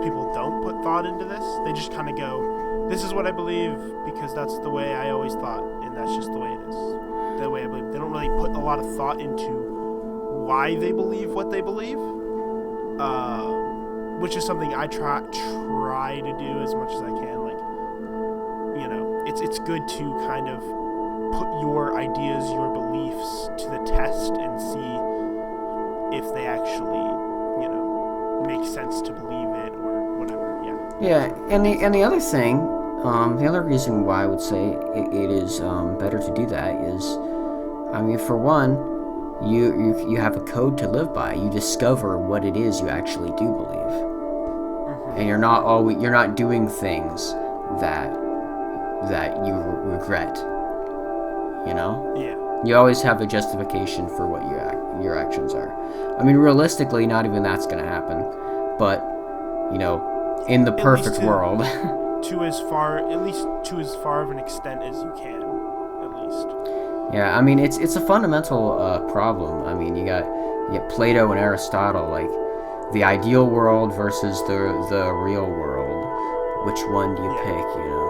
people don't put thought into this. They just kind of go, this is what I believe because that's the way I always thought, and that's just the way it is, the way I believe. They don't really put a lot of thought into why they believe what they believe, which is something I try to do as much as I can. Like, it's good to kind of put your ideas, your beliefs to the test and see if they actually, make sense to believe it or whatever. Yeah, and the other thing, the other reason why I would say it is better to do that is, I mean, for one, you have a code to live by. You discover what it is you actually do believe, and you're not doing things that you regret. Yeah. You always have a justification for what your actions are. I mean, realistically, not even that's going to happen, but in the perfect world, to as far of an extent as you can, at least. Yeah, I mean, it's a fundamental problem. I mean, you got Plato and Aristotle, like the ideal world versus the real world. Which one do you pick? Yeah.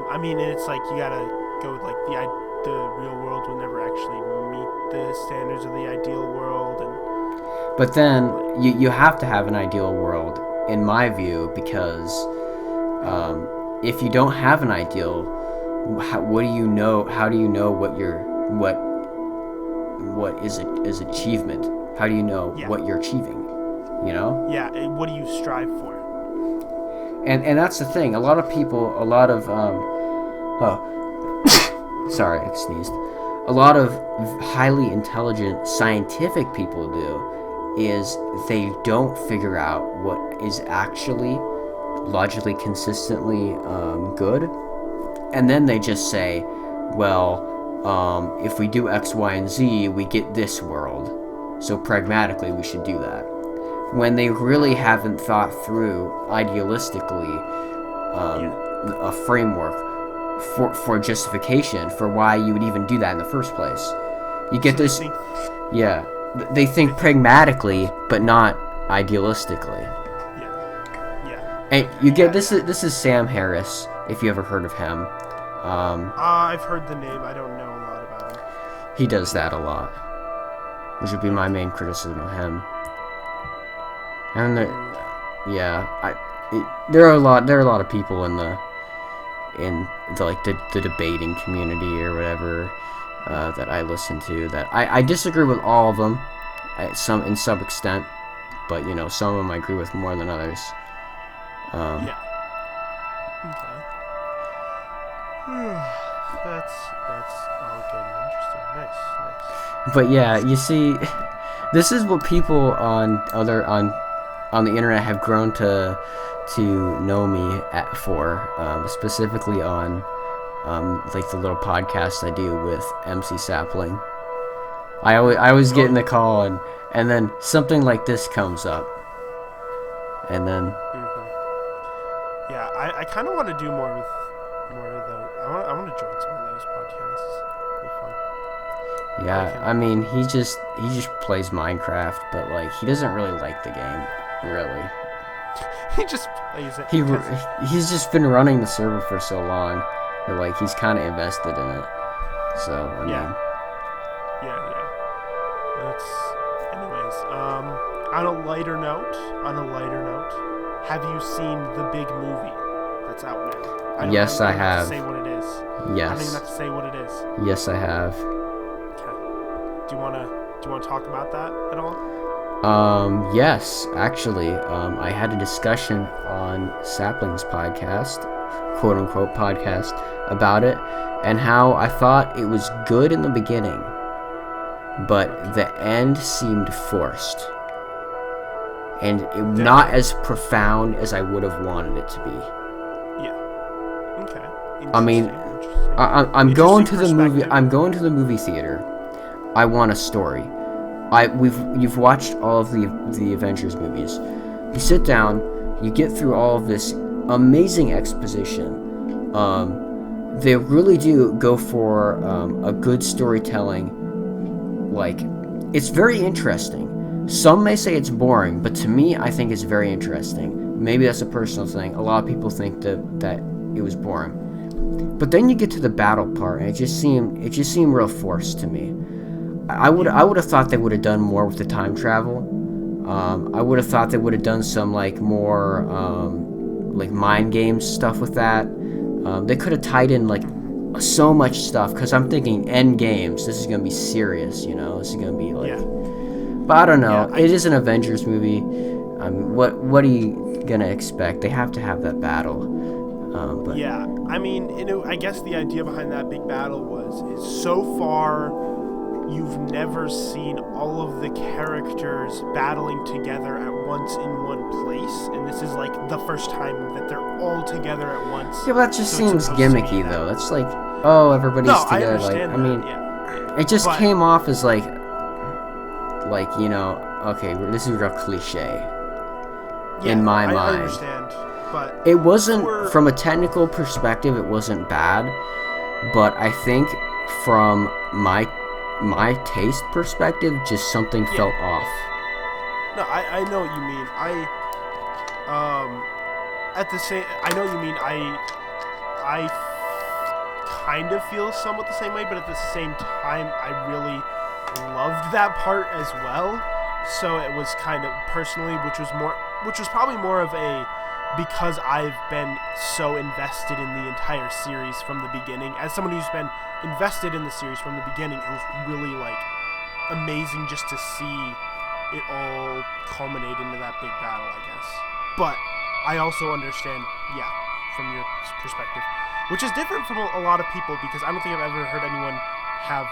I mean, it's like you gotta go with like the real world will never actually meet the standards of the ideal world, But then you have to have an ideal world, in my view, because if you don't have an ideal, what do you know? How do you know what is achievement? How do you know what you're achieving? Yeah. What do you strive for? And that's the thing. A lot of sorry, I sneezed. A lot of highly intelligent scientific people do is they don't figure out what is actually logically consistently good, and then they just say, well, if we do X, Y, and Z, we get this world, so pragmatically we should do that, when they really haven't thought through idealistically a framework for justification for why you would even do that in the first place. You get this, they think pragmatically, but not idealistically. Yeah. And you get this is Sam Harris, if you ever heard of him. I've heard the name. I don't know a lot about him. He does that a lot, which would be my main criticism of him. And there are a lot of people in the debating community or whatever that I listen to that I disagree with all of them in some extent, but some of them I agree with more than others. Okay. That's all good and interesting. Nice. But yeah, you see, this is what people on on the internet have grown to know me for, specifically on like the little podcast I do with MC Sapling. I always get in the call and then something like this comes up, and then yeah, I kind of want to do more of those. I want to join some of those podcasts. It'd be fun. yeah, I mean he just plays Minecraft, but like he doesn't really like the game, really. He just plays it. He's just been running the server for so long that like he's kind of invested in it. So I mean, yeah. That's anyways. On a lighter note, have you seen the big movie that's out now? Yes, I have. Say what it is. Yes. I don't even have to say what it is. Yes, I have. Okay. Do you wanna talk about that at all? Yes, actually, I had a discussion on Sapling's podcast, quote unquote podcast, about it, and how I thought it was good in the beginning, but the end seemed forced, and not as profound as I would have wanted it to be. Yeah. Okay. I mean, I'm going to the movie. I'm going to the movie theater. I want a story. You've watched all of the Avengers movies. You sit down, you get through all of this amazing exposition. They really do go for a good storytelling. Like, it's very interesting. Some may say it's boring, but to me, I think it's very interesting. Maybe that's a personal thing. A lot of people think that it was boring. But then you get to the battle part, and it just seemed real forced to me. I would have thought they would have done more with the time travel. I would have thought they would have done some like more like mind games stuff with that. They could have tied in like so much stuff, because I'm thinking end games. This is gonna be serious, you know. This is gonna be like. Yeah. But I don't know. It is an Avengers movie. What are you gonna expect? They have to have that battle. But yeah, I mean, I guess the idea behind that big battle is so far you've never seen all of the characters battling together at once in one place, and this is like the first time that they're all together at once. Yeah, but that just seems gimmicky, though. That's like, oh, everybody's together. I mean, it just came off as like you know, okay, this is real cliche in my mind. I understand, but it wasn't from a technical perspective. It wasn't bad, but I think from my taste perspective, just something felt off. No, I know what you mean. I know what you mean. I kind of feel somewhat the same way, but at the same time, I really loved that part as well. So it was kind of personally, which was probably more of a, because I've been so invested in the entire series from the beginning. As someone who's been invested in the series from the beginning, it was really like amazing just to see it all culminate into that big battle, I guess. But I also understand, from your perspective, which is different from a lot of people, because I don't think I've ever heard anyone have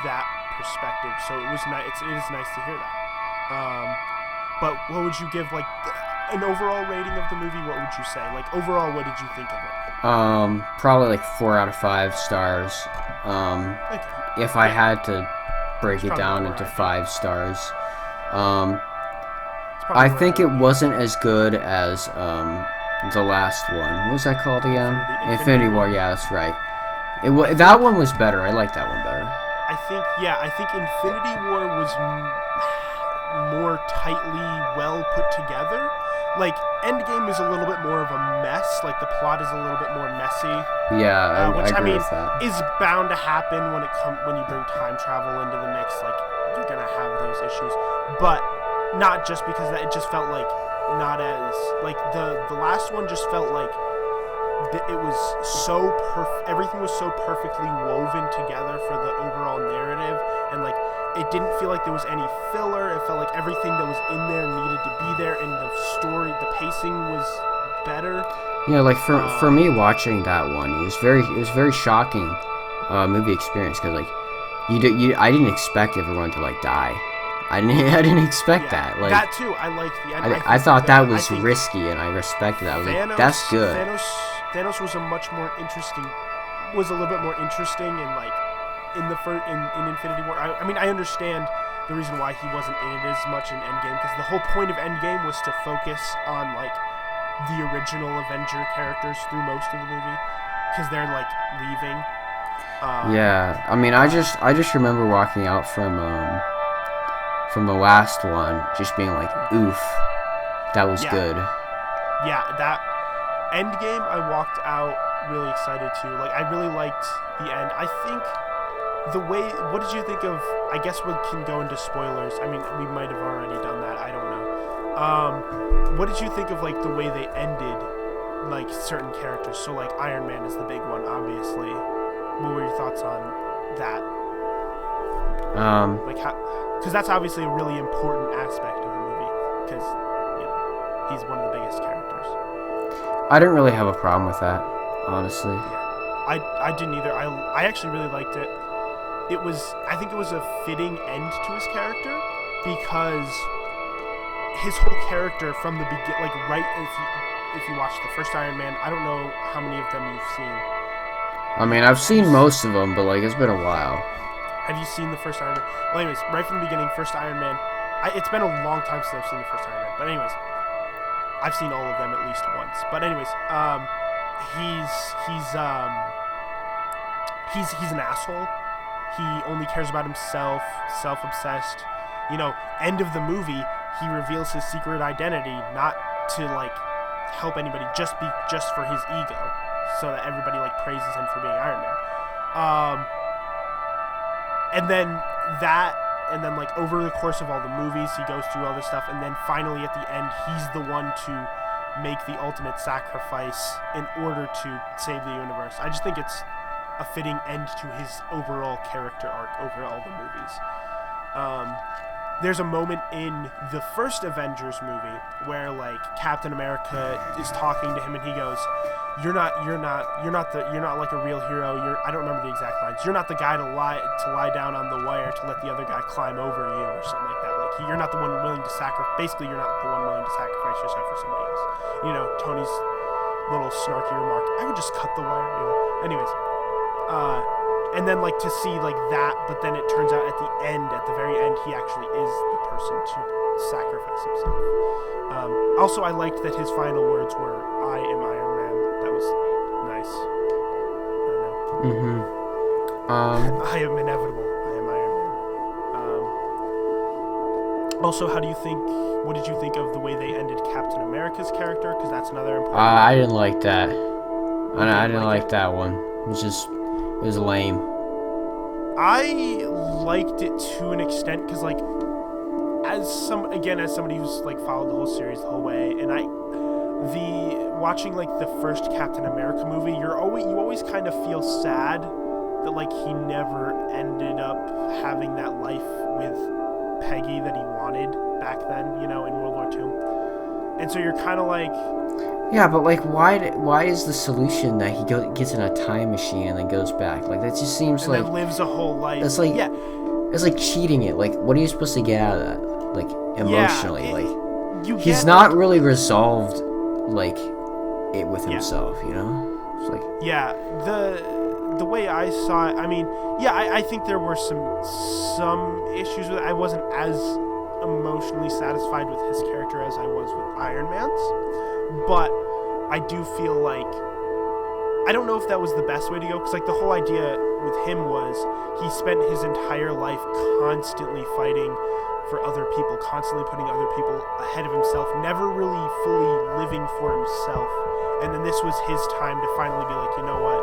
that perspective. So it is nice to hear that. But what would you give, like, an overall rating of the movie? What would you say? Like, overall, what did you think of it? Probably like 4 out of 5 stars. If I had to break it down into 5 stars, I think it wasn't as good as the last one. What was that called again? Infinity War. Yeah, that's right. That one was better. I liked that one better. I think Infinity War was more tightly well put together. Like, Endgame is a little bit more of a mess. Like, the plot is a little bit more messy. Yeah, which I agree with that. Is bound to happen when you bring time travel into the mix. Like, you're gonna have those issues, but not just because that. It just felt like not as like the last one just felt like it was so everything was so perfectly woven together for the overall narrative, and like it didn't feel like there was any filler. It felt like everything that was in there needed to be there, and the story, the pacing was better. Yeah, like for me watching that one, it was very shocking movie experience, because like I didn't expect everyone to like die. I didn't expect Yeah, that. Like that too. I like the end. I thought that was risky, and I respected that. I was Thanos, like, that's good. Thanos was was a little bit more interesting in like in Infinity War. I mean, I understand the reason why he wasn't in it as much in Endgame, because the whole point of Endgame was to focus on like the original Avenger characters through most of the movie, because they're like leaving. Yeah, I mean, I just remember walking out from the last one, just being like, oof, that was good. Yeah, that Endgame, I walked out really excited too. Like, I really liked the end. I think the way. What did you think of? I guess we can go into spoilers. I mean, we might have already done that. I don't know. What did you think of like the way they ended, like certain characters? So like Iron Man is the big one, obviously. What were your thoughts on that? Like how? Because that's obviously a really important aspect of the movie. Because he's one of the biggest characters. I didn't really have a problem with that, honestly. Yeah, I didn't either. I actually really liked it. I think it was a fitting end to his character, because his whole character from the beginning, like right if you watch the first Iron Man, I don't know how many of them you've seen. I mean, I've seen most of them, but like it's been a while. Have you seen the first Iron Man? Well, anyways, right from the beginning, first Iron Man. It's been a long time since I've seen the first Iron Man, but anyways, I've seen all of them at least once. But anyways, he's an asshole. He only cares about himself, self-obsessed. End of the movie, he reveals his secret identity, not to like help anybody, just for his ego, so that everybody like praises him for being Iron Man. And then like over the course of all the movies, he goes through all this stuff, and then finally at the end, he's the one to make the ultimate sacrifice in order to save the universe. I just think it's a fitting end to his overall character arc over all the movies. There's a moment in the first Avengers movie where like Captain America is talking to him, and he goes, "You're not like a real hero. I don't remember the exact lines. You're not the guy to lie down on the wire to let the other guy climb over you," or something like that. Like, you're not the one willing to sacrifice. Basically, you're not the one willing to sacrifice yourself for somebody else. Tony's little snarky remark, "I would just cut the wire." Anyways, and then like to see like that, but then it turns out at the very end, he actually is the person to sacrifice himself. Also, I liked that his final words were, "I am Iron Man." That was nice. I don't know. I am inevitable. I am Iron Man. Also, what did you think of the way they ended Captain America's character? Because that's another important I didn't like that. I didn't like that one. It was lame. I liked it to an extent, because like as somebody who's like followed the whole series the whole way, and watching like the first Captain America movie, you always kind of feel sad that like he never ended up having that life with Peggy that he wanted back then, in World War II. And so you're kind of like, yeah, but like, why is the solution that he gets in a time machine and then goes back? Like, that just seems and like then lives a whole life. It's like, it's like cheating it. Like, what are you supposed to get out of that? Like, emotionally, he's not really resolved like it with himself. It's like, the way I saw it, I mean, I think there were some issues with it. I wasn't as emotionally satisfied with his character as I was with Iron Man's, but I do feel like, I don't know if that was the best way to go, because like the whole idea with him was he spent his entire life constantly fighting for other people, constantly putting other people ahead of himself, never really fully living for himself. And then this was his time to finally be like, you know what,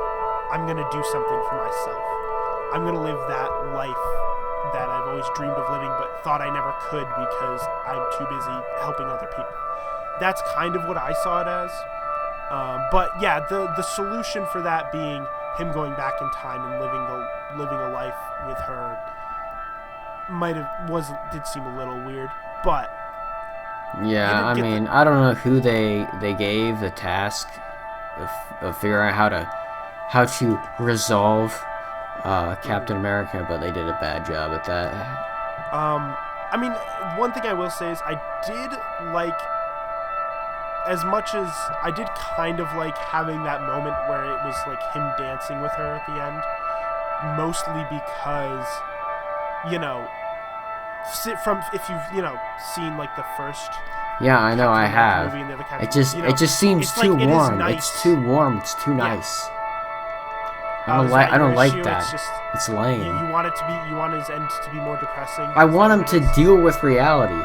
I'm gonna do something for myself. I'm gonna live that life that I've always dreamed of living but thought I never could because I'm too busy helping other people. That's kind of what I saw it as. But yeah, the solution for that being him going back in time and living a life with her did seem a little weird, but yeah, I mean, I don't know who they gave the task of figuring out how to resolve Captain America, but they did a bad job at that. I I mean, one thing I will say is I did like, as much as I did kind of like having that moment where it was like him dancing with her at the end, mostly because, you know, if you've, you know, seen like the first Yeah, I know, I Captain America have. movie and the other Captain, It you know, just seems it's too like, it is warm. nice. It's too warm. It's too Yeah. nice. Oh, is that I don't your like issue? that. It's just It's lame. you want his end to be more depressing. I want him to deal with reality.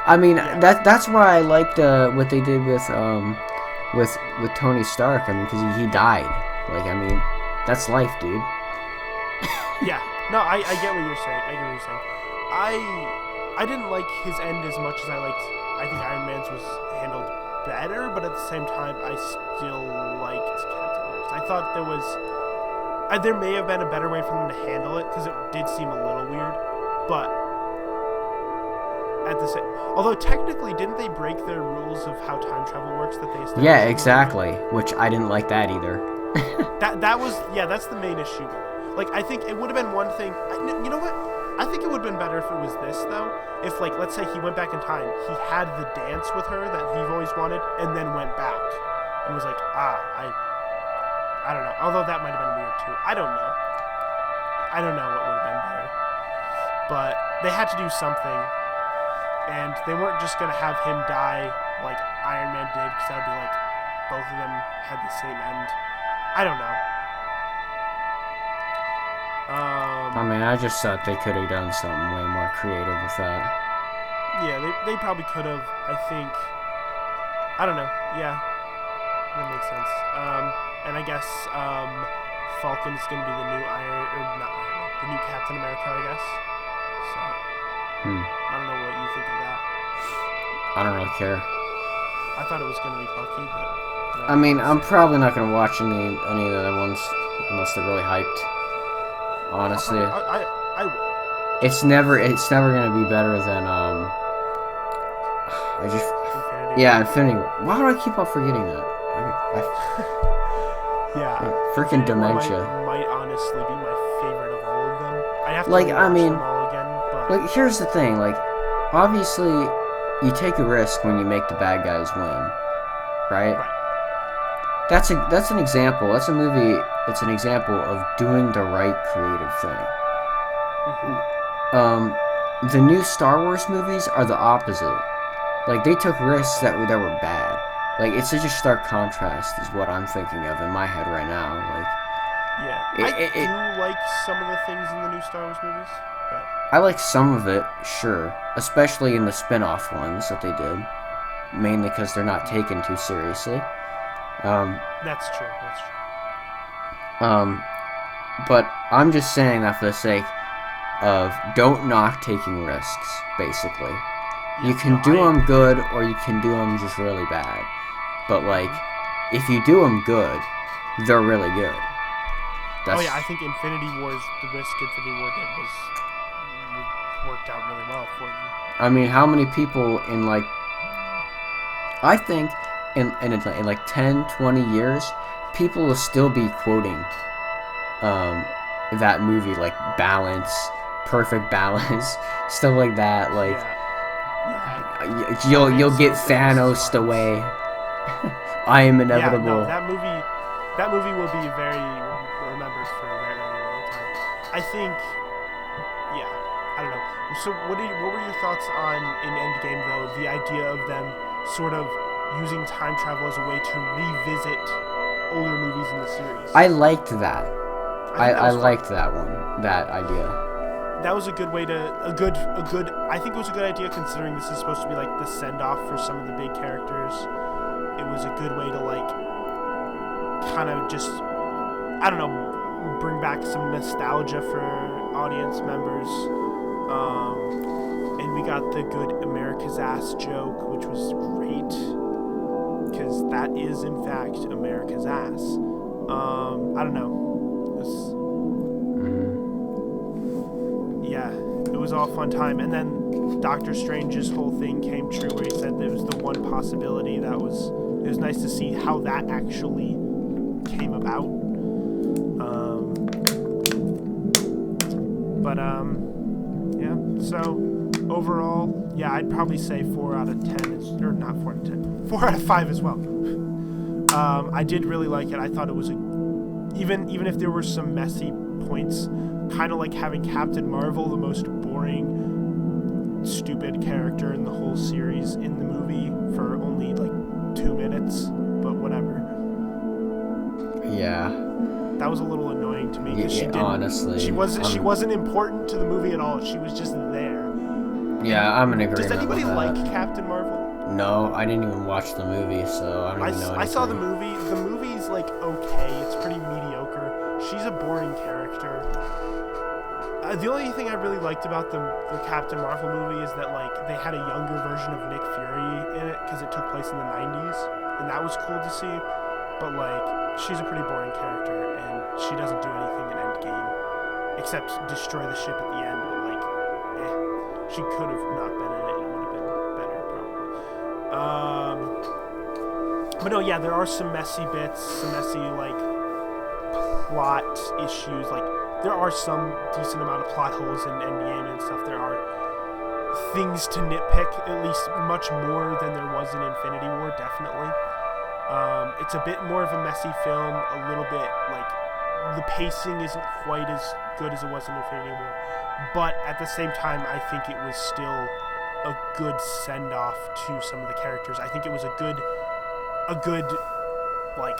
I mean, Yeah. that's why I liked what they did with Tony Stark. I mean, because he died. Like, I mean, that's life, dude. Yeah. No, I get what you're saying. I get what you're saying. I didn't like his end as much as I liked. I think Iron Man's was handled better, but at the same time, I still liked Captain America's. I thought there may have been a better way for them to handle it, because it did seem a little weird, but at the same, although technically, didn't they break their rules of how time travel works that they established? Yeah, exactly. Which I didn't like that either. that was, yeah, that's the main issue. Like, I think it would have been one thing. You know what? I think it would have been better if it was this, though. If, like, let's say he went back in time, he had the dance with her that he've always wanted, and then went back and was like, I don't know. Although that might have been weird too. I don't know. I don't know what would have been better. But they had to do something, and they weren't just gonna have him die like Iron Man did, because that would be like both of them had the same end. I don't know. I mean, I just thought they could have done something way more creative with that. Yeah, they probably could have. I think. I don't know. Yeah, that makes sense. And I guess Falcon's gonna be the new the new Captain America, I guess. So I don't know what you think of that. I don't really care. I thought it was gonna be Bucky, but I mean, I'm probably not gonna watch any of the other ones unless they're really hyped. Honestly, I will. It's never gonna be better than Infinity War. Why do I keep on forgetting that? Freaking dementia. Might honestly be my favorite of all of them. I have to watch them all again, but like, here's the thing, like, obviously you take a risk when you make the bad guys win, right? That's an example. That's a movie. It's an example of doing the right creative thing. The new Star Wars movies are the opposite. Like, they took risks that were bad. Like, it's such a stark contrast is what I'm thinking of in my head right now. Like, yeah, I do like some of the things in the new Star Wars movies. But I like some of it, sure, especially in the spin-off ones that they did, mainly because they're not taken too seriously. That's true. But I'm just saying that for the sake of don't knock taking risks, basically. Yeah, you can do them good, or you can do them just really bad. But, like, if you do them good, they're really good. I think Infinity War's, the risk Infinity War did worked out really well for them. I mean, how many people in, like, I think in like 10, 20 years, people will still be quoting that movie, like, balance, perfect balance, stuff like that. Like, you'll get Thanos the way. I am inevitable. Yeah, no, that movie will be very remembered for a very, very long time. I think, I don't know. So, what were your thoughts on in Endgame, though, the idea of them sort of using time travel as a way to revisit older movies in the series? I liked that. I liked that one, that idea. That was a good way to I think it was a good idea, considering this is supposed to be like the send off for some of the big characters. It was a good way to, like, kind of just, I don't know, bring back some nostalgia for audience members. And we got the good America's ass joke, which was great, because that is in fact America's ass. I don't know. It was all a fun time. And then Doctor Strange's whole thing came true, where he said there was the one possibility it was nice to see how that actually came about. So overall, yeah, I'd probably say 4 out of 10 or not 4 out of 10, 4 out of 5 as well. I did really like it. I thought it was even if there were some messy points, kind of like having Captain Marvel, the most boring, stupid character in the whole series, in the movie for only like 2 minutes, but whatever. Yeah. That was a little annoying to me because honestly, she wasn't important to the movie at all. She was just there. Yeah, I'm in agreement. Does anybody with that. like Captain Marvel? No, I didn't even watch the movie, so I don't even know anything. I saw the movie. The movie's like okay. It's pretty mediocre. She's a boring character. The only thing I really liked about the Captain Marvel movie is that like they had a younger version of Nick Fury in it because it took place in the 90s, and that was cool to see. But like, she's a pretty boring character, and she doesn't do anything in Endgame except destroy the ship at the end. But like, she could have not been in it, and it would have been better probably. But no, yeah, there are some messy bits, some messy like plot issues. Like, there are some decent amount of plot holes in Endgame and stuff. There are things to nitpick, at least much more than there was in Infinity War, definitely. It's a bit more of a messy film, a little bit, like, the pacing isn't quite as good as it was in Infinity War, but at the same time, I think it was still a good send-off to some of the characters. I think it was a good, like,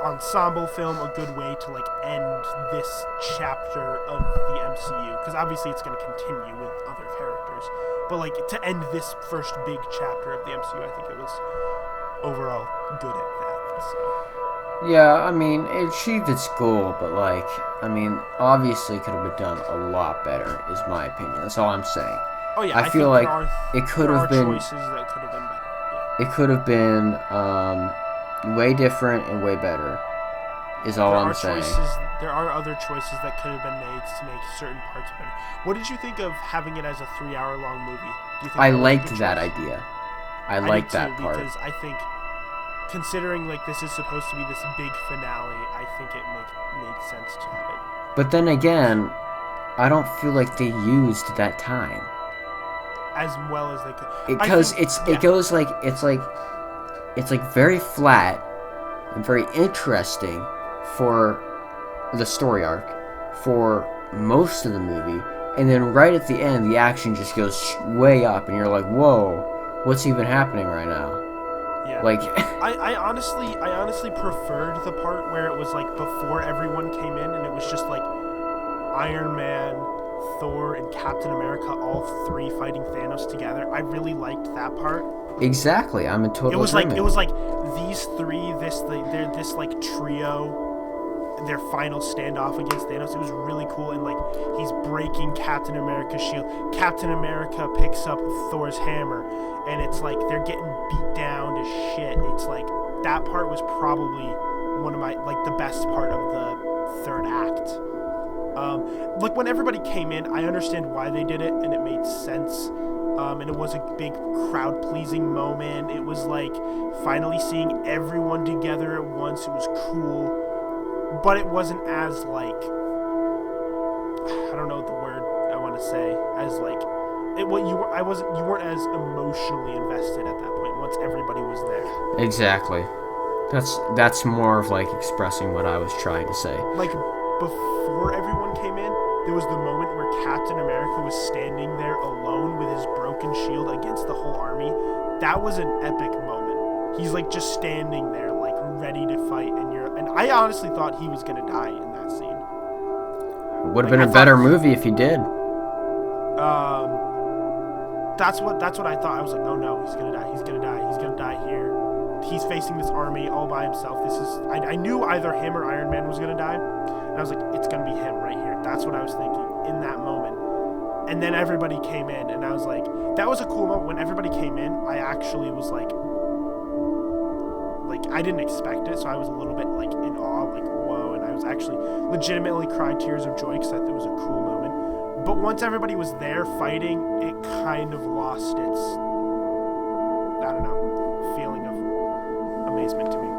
ensemble film, a good way to, like, end this chapter of the MCU, because obviously it's going to continue with other characters, but, like, to end this first big chapter of the MCU, I think it was overall good at that. So. Yeah, I mean, it achieved its goal, but like, I mean, obviously could have been done a lot better, is my opinion. That's all I'm saying. Oh yeah, I feel like it could have been choices that could have been better. Yeah. It could have been way different and way better, is all I'm saying. There are other choices that could have been made to make certain parts better. What did you think of having it as a 3-hour-long movie? Do you think I liked that idea. I liked that part. Because I think, considering like this is supposed to be this big finale, I think it made sense to have it. But then again, I don't feel like they used that time as well as they could. Because it goes like it's like very flat and very interesting for the story arc for most of the movie, and then right at the end, the action just goes way up, and you're like, whoa, what's even happening right now? Yeah. Like, I honestly preferred the part where it was like before everyone came in, and it was just like Iron Man, Thor, and Captain America, all three fighting Thanos together. I really liked that part. Exactly, I'm in total agreement. It was like these three, this like trio, their final standoff against Thanos. It was really cool, and like he's breaking Captain America's shield. Captain America picks up Thor's hammer, and it's like they're getting beat down to shit. It's like that part was probably one of my like the best part of the third act. Like when everybody came in, I understand why they did it, and it made sense. And it was a big crowd-pleasing moment. It was like finally seeing everyone together at once. It was cool. But it wasn't as like, I don't know the word I want to say, as like you weren't as emotionally invested at that point once everybody was there. Exactly. That's more of like expressing what I was trying to say. Like before everyone came in, there was the moment where Captain America was standing there alone with his broken shield against the whole army. That was an epic moment. He's like just standing there like ready to fight, and I honestly thought he was gonna die in that scene. Would have been a better movie if he did. That's what I thought. I was like, oh no, he's gonna die. He's gonna die here. He's facing this army all by himself. I knew either him or Iron Man was gonna die, and I was like, it's gonna be him right here. That's what I was thinking in that moment. And then everybody came in, and I was like, that was a cool moment. When everybody came in, I actually was like I didn't expect it, so I was a little bit like in awe, like whoa, and I was actually legitimately crying tears of joy because I thought it was a cool moment. But once everybody was there fighting, it kind of lost its, I don't know, feeling of amazement to me.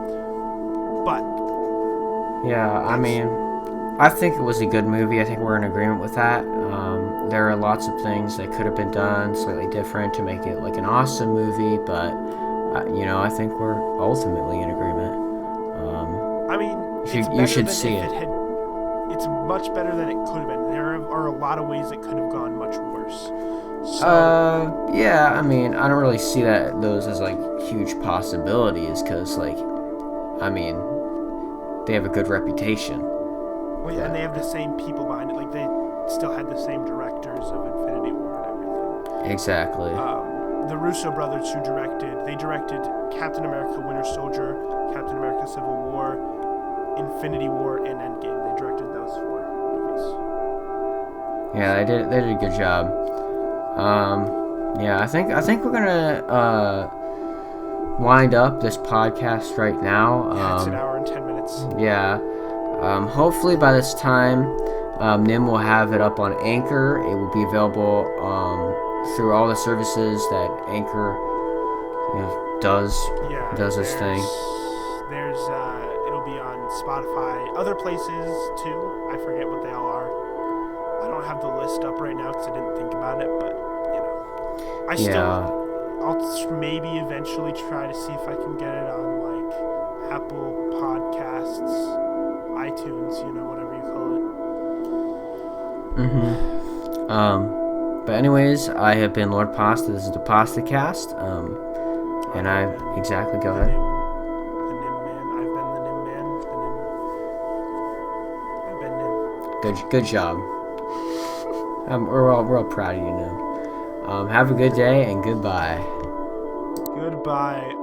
But yeah, I mean, I think it was a good movie. I think we're in agreement with that. there are lots of things that could have been done slightly different to make it like an awesome movie, but I think we're ultimately in agreement. I mean, you should see it. It's much better than it could have been. There are a lot of ways it could have gone much worse. So, yeah, I mean, I don't really see those as like huge possibilities because, like, I mean, they have a good reputation. Well, yeah, and they have the same people behind it. Like, they still had the same directors of Infinity War and everything. Exactly. The Russo brothers who directed Captain America: Winter Soldier, Captain America: Civil War, Infinity War, and Endgame. They directed those 4 movies. Yeah, they did a good job. Yeah, I think we're gonna wind up this podcast right now. Yeah, it's an hour and 10 minutes. Yeah. Hopefully by this time, Nim will have it up on Anchor. It will be available through all the services that Anchor does this thing. It'll be on Spotify, other places too. I forget what they all are. I don't have the list up right now because I didn't think about it, but I'll maybe eventually try to see if I can get it on like Apple Podcasts, iTunes, whatever you call it. But anyways, I have been Lord Pasta. This is the PastaCast. And go ahead. The Nim Man. I've been the Nim Man. I've been Nim. Good job. We're all proud of you, Nim. Have a good day and goodbye. Goodbye.